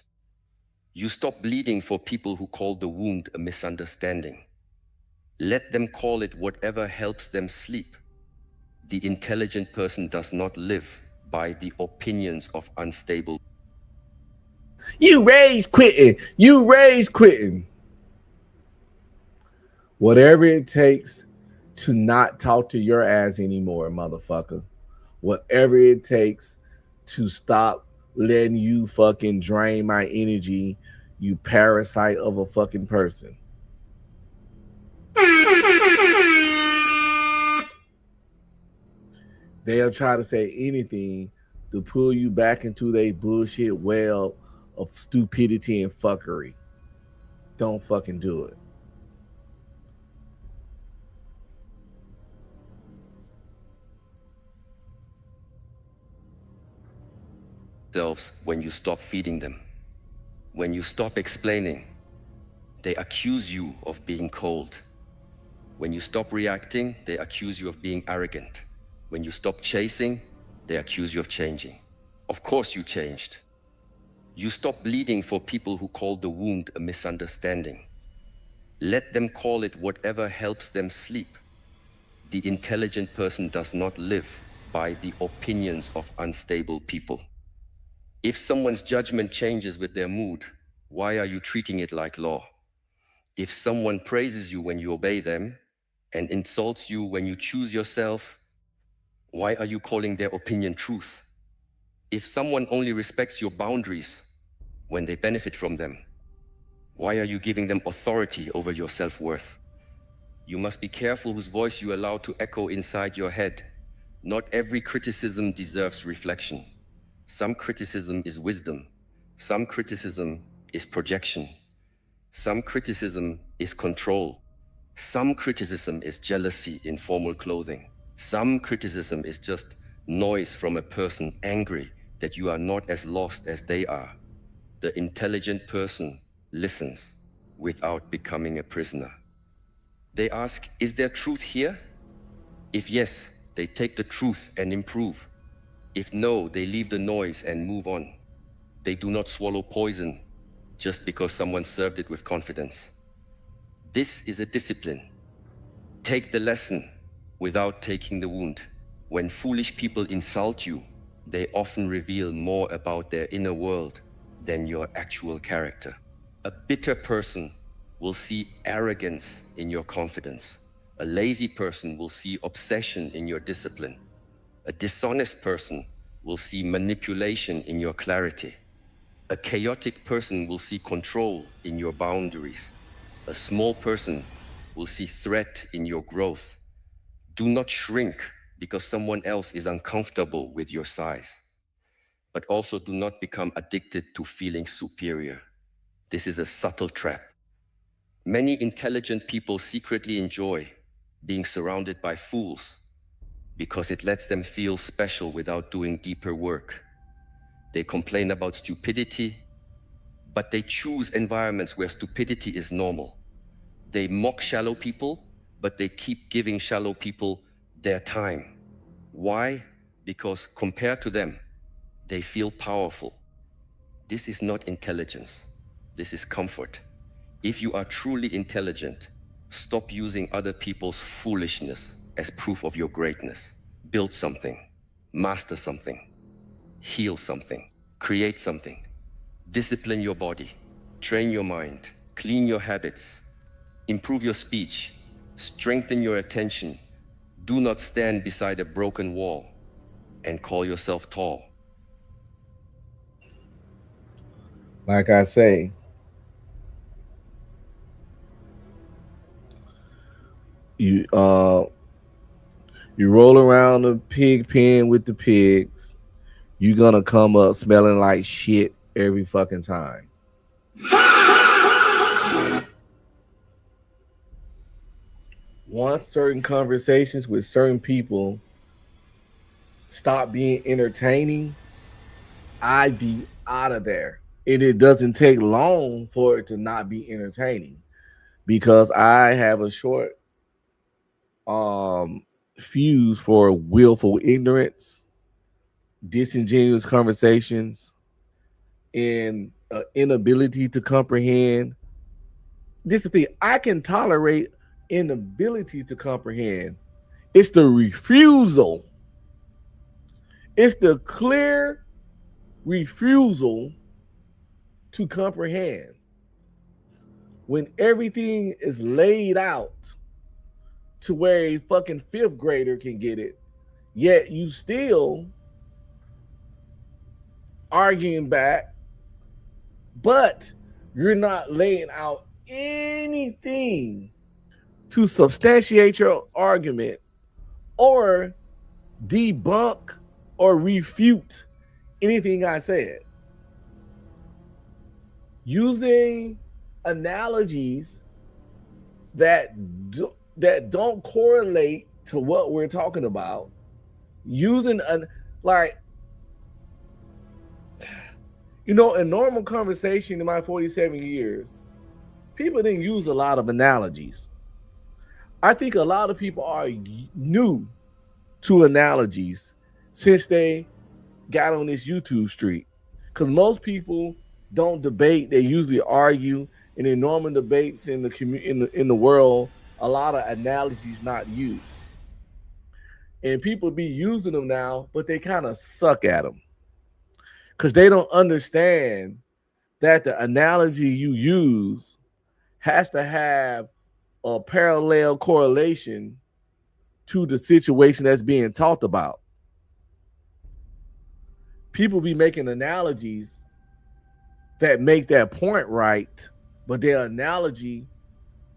You stop bleeding for people who call the wound a misunderstanding. Let them call it whatever helps them sleep. The intelligent person does not live by the opinions of unstable. You rage quitting. You rage quitting. Whatever it takes to not talk to your ass anymore, motherfucker. Whatever it takes to stop letting you fucking drain my energy, you parasite of a fucking person. They'll try to say anything to pull you back into their bullshit well of stupidity and fuckery. Don't fucking do it. When you stop feeding them, when you stop explaining, they accuse you of being cold. When you stop reacting, they accuse you of being arrogant. When you stop chasing, they accuse you of changing. Of course you changed. You stop bleeding for people who call the wound a misunderstanding. Let them call it whatever helps them sleep. The intelligent person does not live by the opinions of unstable people. If someone's judgment changes with their mood, why are you treating it like law? If someone praises you when you obey them and insults you when you choose yourself, why are you calling their opinion truth? If someone only respects your boundaries when they benefit from them, why are you giving them authority over your self-worth? You must be careful whose voice you allow to echo inside your head. Not every criticism deserves reflection. Some criticism is wisdom. Some criticism is projection. Some criticism is control. Some criticism is jealousy in formal clothing. Some criticism is just noise from a person angry that you are not as lost as they are. The intelligent person listens without becoming a prisoner. They ask, is there truth here? If yes, they take the truth and improve. If no, they leave the noise and move on. They do not swallow poison just because someone served it with confidence. This is a discipline. Take the lesson without taking the wound. When foolish people insult you, they often reveal more about their inner world than your actual character. A bitter person will see arrogance in your confidence. A lazy person will see obsession in your discipline. A dishonest person will see manipulation in your clarity. A chaotic person will see control in your boundaries. A small person will see threat in your growth. Do not shrink because someone else is uncomfortable with your size. But also do not become addicted to feeling superior. This is a subtle trap. Many intelligent people secretly enjoy being surrounded by fools because it lets them feel special without doing deeper work. They complain about stupidity, but they choose environments where stupidity is normal. They mock shallow people, but they keep giving shallow people their time. Why? Because compared to them, they feel powerful. This is not intelligence. This is comfort. If you are truly intelligent, stop using other people's foolishness as proof of your greatness. Build something, master something, heal something, create something. Discipline your body, train your mind, clean your habits, improve your speech, strengthen your attention. Do not stand beside a broken wall and call yourself tall. Like I say, you roll around the pig pen with the pigs, you're gonna come up smelling like shit every fucking time. Once certain conversations with certain people stop being entertaining, I'd be out of there. And it doesn't take long for it to not be entertaining because I have a short fuse for willful ignorance, disingenuous conversations, and inability to comprehend. This is the thing. I can tolerate inability to comprehend It's the refusal. It's the clear refusal to comprehend. When everything is laid out to where a fucking fifth grader can get it, yet you still arguing back, but you're not laying out anything to substantiate your argument or debunk or refute anything I said. Using analogies that don't correlate to what we're talking about. Using in normal conversation in my 47 years, people didn't use a lot of analogies. I think a lot of people are new to analogies since they got on this YouTube street. Because most people don't debate; they usually argue. And in normal debates in the world, a lot of analogies not used, and people be using them now, but they kind of suck at them because they don't understand that the analogy you use has to have a parallel correlation to the situation that's being talked about. People be making analogies that make that point right, but their analogy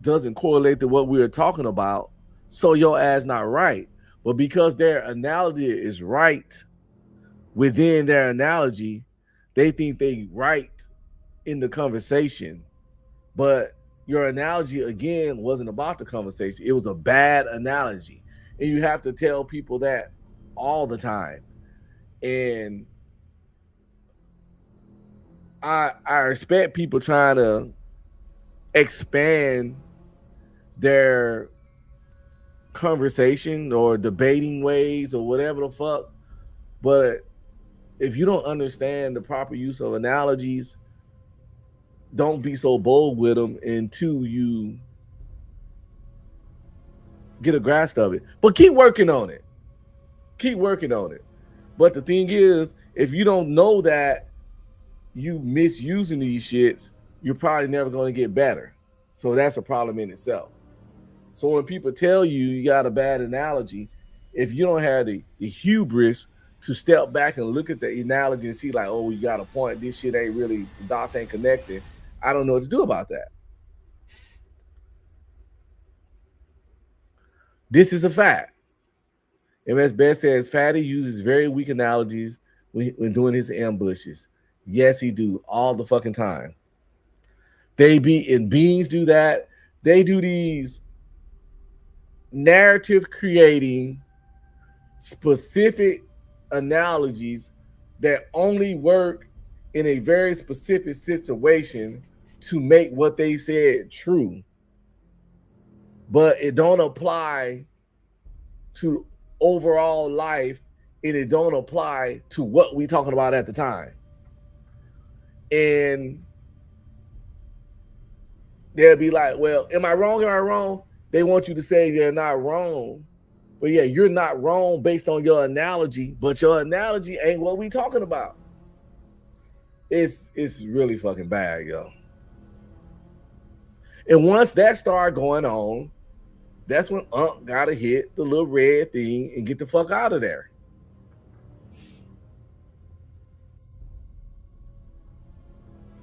doesn't correlate to what we were talking about, so your ass not right. But because their analogy is right within their analogy, they think they right in the conversation. But your analogy, again, wasn't about the conversation. It was a bad analogy. And you have to tell people that all the time. And I respect people trying to expand their conversation or debating ways or whatever the fuck. But if you don't understand the proper use of analogies, don't be so bold with them until you get a grasp of it. But keep working on it. Keep working on it. But the thing is, if you don't know that you misusing these shits, you're probably never going to get better. So that's a problem in itself. So when people tell you got a bad analogy, if you don't have the hubris to step back and look at the analogy and see like, oh, you got a point. This shit ain't really, the dots ain't connected. I don't know what to do about that. This is a fact. MS Best says Fatty uses very weak analogies when doing his ambushes. Yes, he do all the fucking time. Beans do that. They do these narrative creating specific analogies that only work in a very specific situation to make what they said true, but it don't apply to overall life, and it don't apply to what we talking about at the time. And they'll be like, well, am I wrong? Am I wrong? They want you to say they're not wrong. But yeah, you're not wrong based on your analogy, but your analogy ain't what we talking about. It's really fucking bad, yo. And once that started going on, that's when Unc gotta hit the little red thing and get the fuck out of there.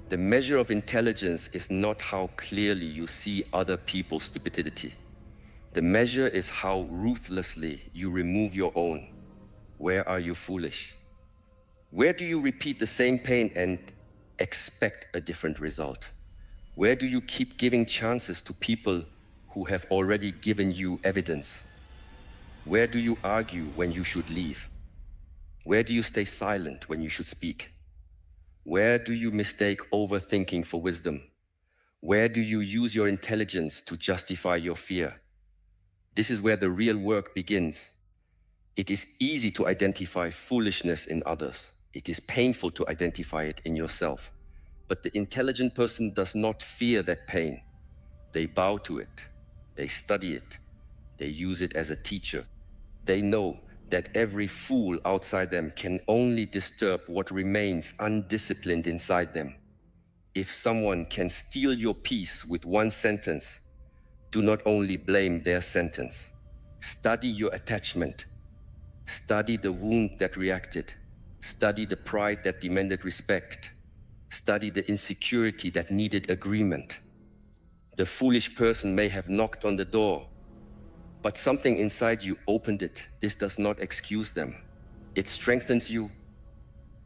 The measure of intelligence is not how clearly you see other people's stupidity. The measure is how ruthlessly you remove your own. Where are you foolish? Where do you repeat the same pain and expect a different result? Where do you keep giving chances to people who have already given you evidence? Where do you argue when you should leave? Where do you stay silent when you should speak? Where do you mistake overthinking for wisdom? Where do you use your intelligence to justify your fear? This is where the real work begins. It is easy to identify foolishness in others. It is painful to identify it in yourself. But the intelligent person does not fear that pain. They bow to it. They study it. They use it as a teacher. They know that every fool outside them can only disturb what remains undisciplined inside them. If someone can steal your peace with one sentence, do not only blame their sentence. Study your attachment. Study the wound that reacted. Study the pride that demanded respect. Study the insecurity that needed agreement. The foolish person may have knocked on the door, but something inside you opened it. This does not excuse them. It strengthens you.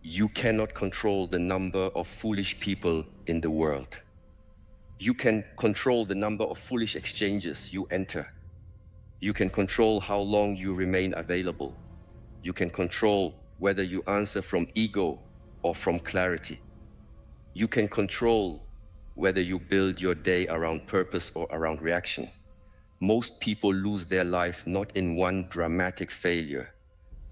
You cannot control the number of foolish people in the world. You can control the number of foolish exchanges you enter. You can control how long you remain available. You can control whether you answer from ego or from clarity. You can control whether you build your day around purpose or around reaction. Most people lose their life not in one dramatic failure,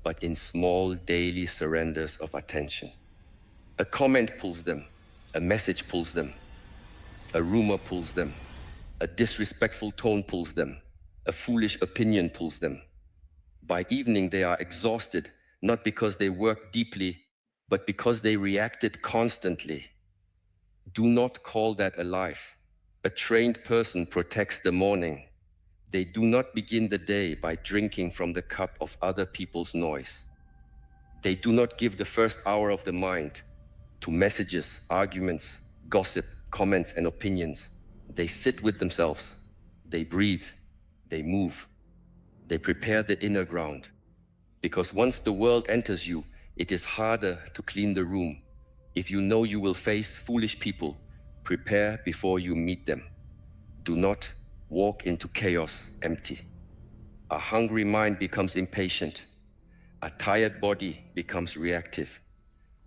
but in small daily surrenders of attention. A comment pulls them, a message pulls them, a rumor pulls them, a disrespectful tone pulls them, a foolish opinion pulls them. By evening, they are exhausted, not because they worked deeply, but because they reacted constantly. Do not call that a life. A trained person protects the morning. They do not begin the day by drinking from the cup of other people's noise. They do not give the first hour of the mind to messages, arguments, gossip, comments, and opinions. They sit with themselves. They breathe. They move. They prepare the inner ground. Because once the world enters you, it is harder to clean the room. If you know you will face foolish people, prepare before you meet them. Do not walk into chaos empty. A hungry mind becomes impatient. A tired body becomes reactive.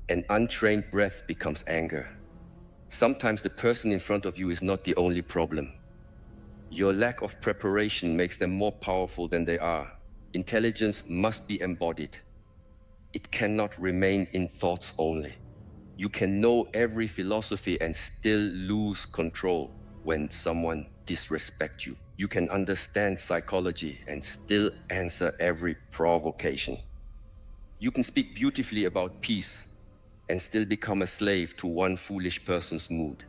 An untrained breath becomes anger. Sometimes the person in front of you is not the only problem. Your lack of preparation makes them more powerful than they are. Intelligence must be embodied. It cannot remain in thoughts only. You can know every philosophy and still lose control when someone disrespects you. You can understand psychology and still answer every provocation. You can speak beautifully about peace and still become a slave to one foolish person's mood.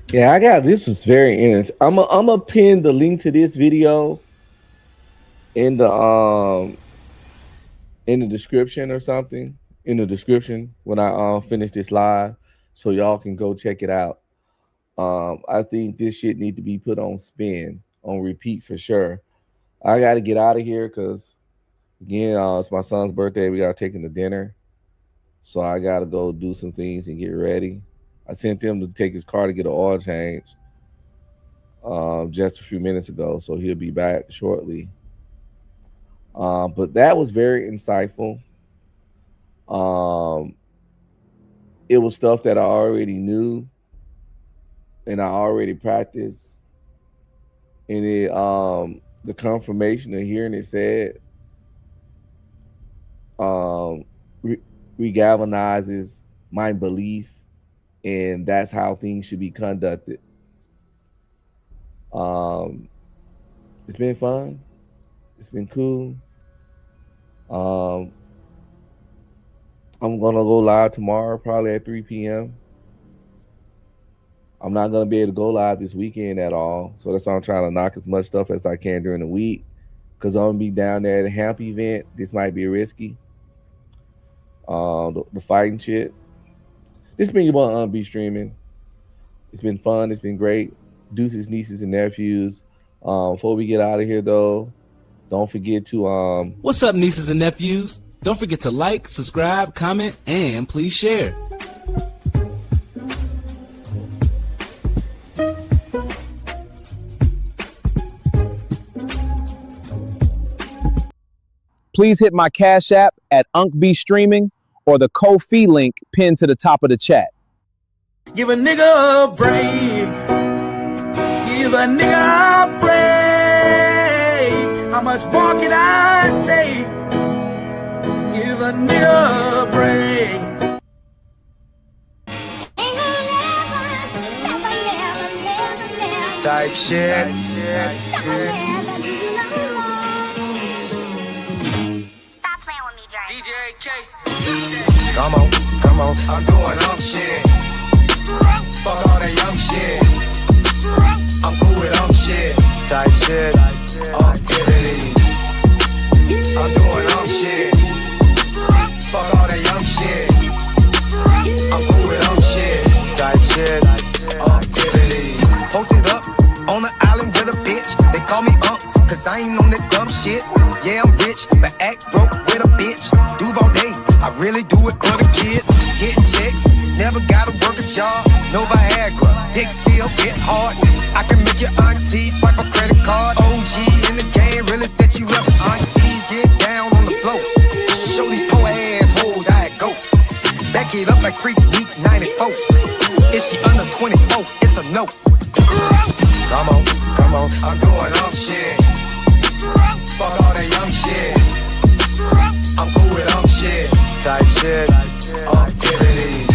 Yeah, I got this. Was very interesting. I'm gonna pin the link to this video in the description or something. In the description when I finish this live, so y'all can go check it out. I think this shit need to be put on spin, on repeat for sure. I got to get out of here because again, it's my son's birthday. We got to take him to dinner, so I got to go do some things and get ready. I sent him to take his car to get an oil change just a few minutes ago, so he'll be back shortly. But that was very insightful. It was stuff that I already knew and I already practiced. And it the confirmation of hearing it said regalvanizes my belief, and that's how things should be conducted. It's been fun. It's been cool. I'm gonna go live tomorrow, probably at 3 p.m. I'm not gonna be able to go live this weekend at all, so that's why I'm trying to knock as much stuff as I can during the week. Cause I'm gonna be down there at a Hamp event. This might be risky. The fighting shit. This has been your boy be streaming. It's been fun. It's been great. Deuces, nieces, and nephews. Before we get out of here, though, don't forget to What's up, nieces and nephews? Don't forget to like, subscribe, comment, and please share. Please hit my Cash App at UncB Streaming or the Ko-fi link pinned to the top of the chat. Give a nigga a break. Give a nigga a break. How much more can I take? Give a nigga a break. type shit. Stop playing with me, Dre. DJ AK. Come on, I'm doing all shit. Fuck all that young shit. I'm cool with all shit. Type shit. Activities. I'm doing all shit. Fuck all that young shit. I'm cool with all shit. Type shit. Activities. Posted up on the island with a bitch. They call me cause I ain't on that dumb shit. Yeah, I'm rich, but act broke with a bitch. Duval day, I really do it for the kids. Getting checks, never gotta work a job. No Viagra, dick still get hard. I can make your auntie swipe a credit card. OG in the game, realest that you ever. Aunties get down on the floor. Show these poor ass hoes how it go. Back it up like Freak Week 94. Is she under 24? It's a no. Come on, I'm doing all shit. Fuck all that young shit. I'm cool with all shit. Type shit. Activities.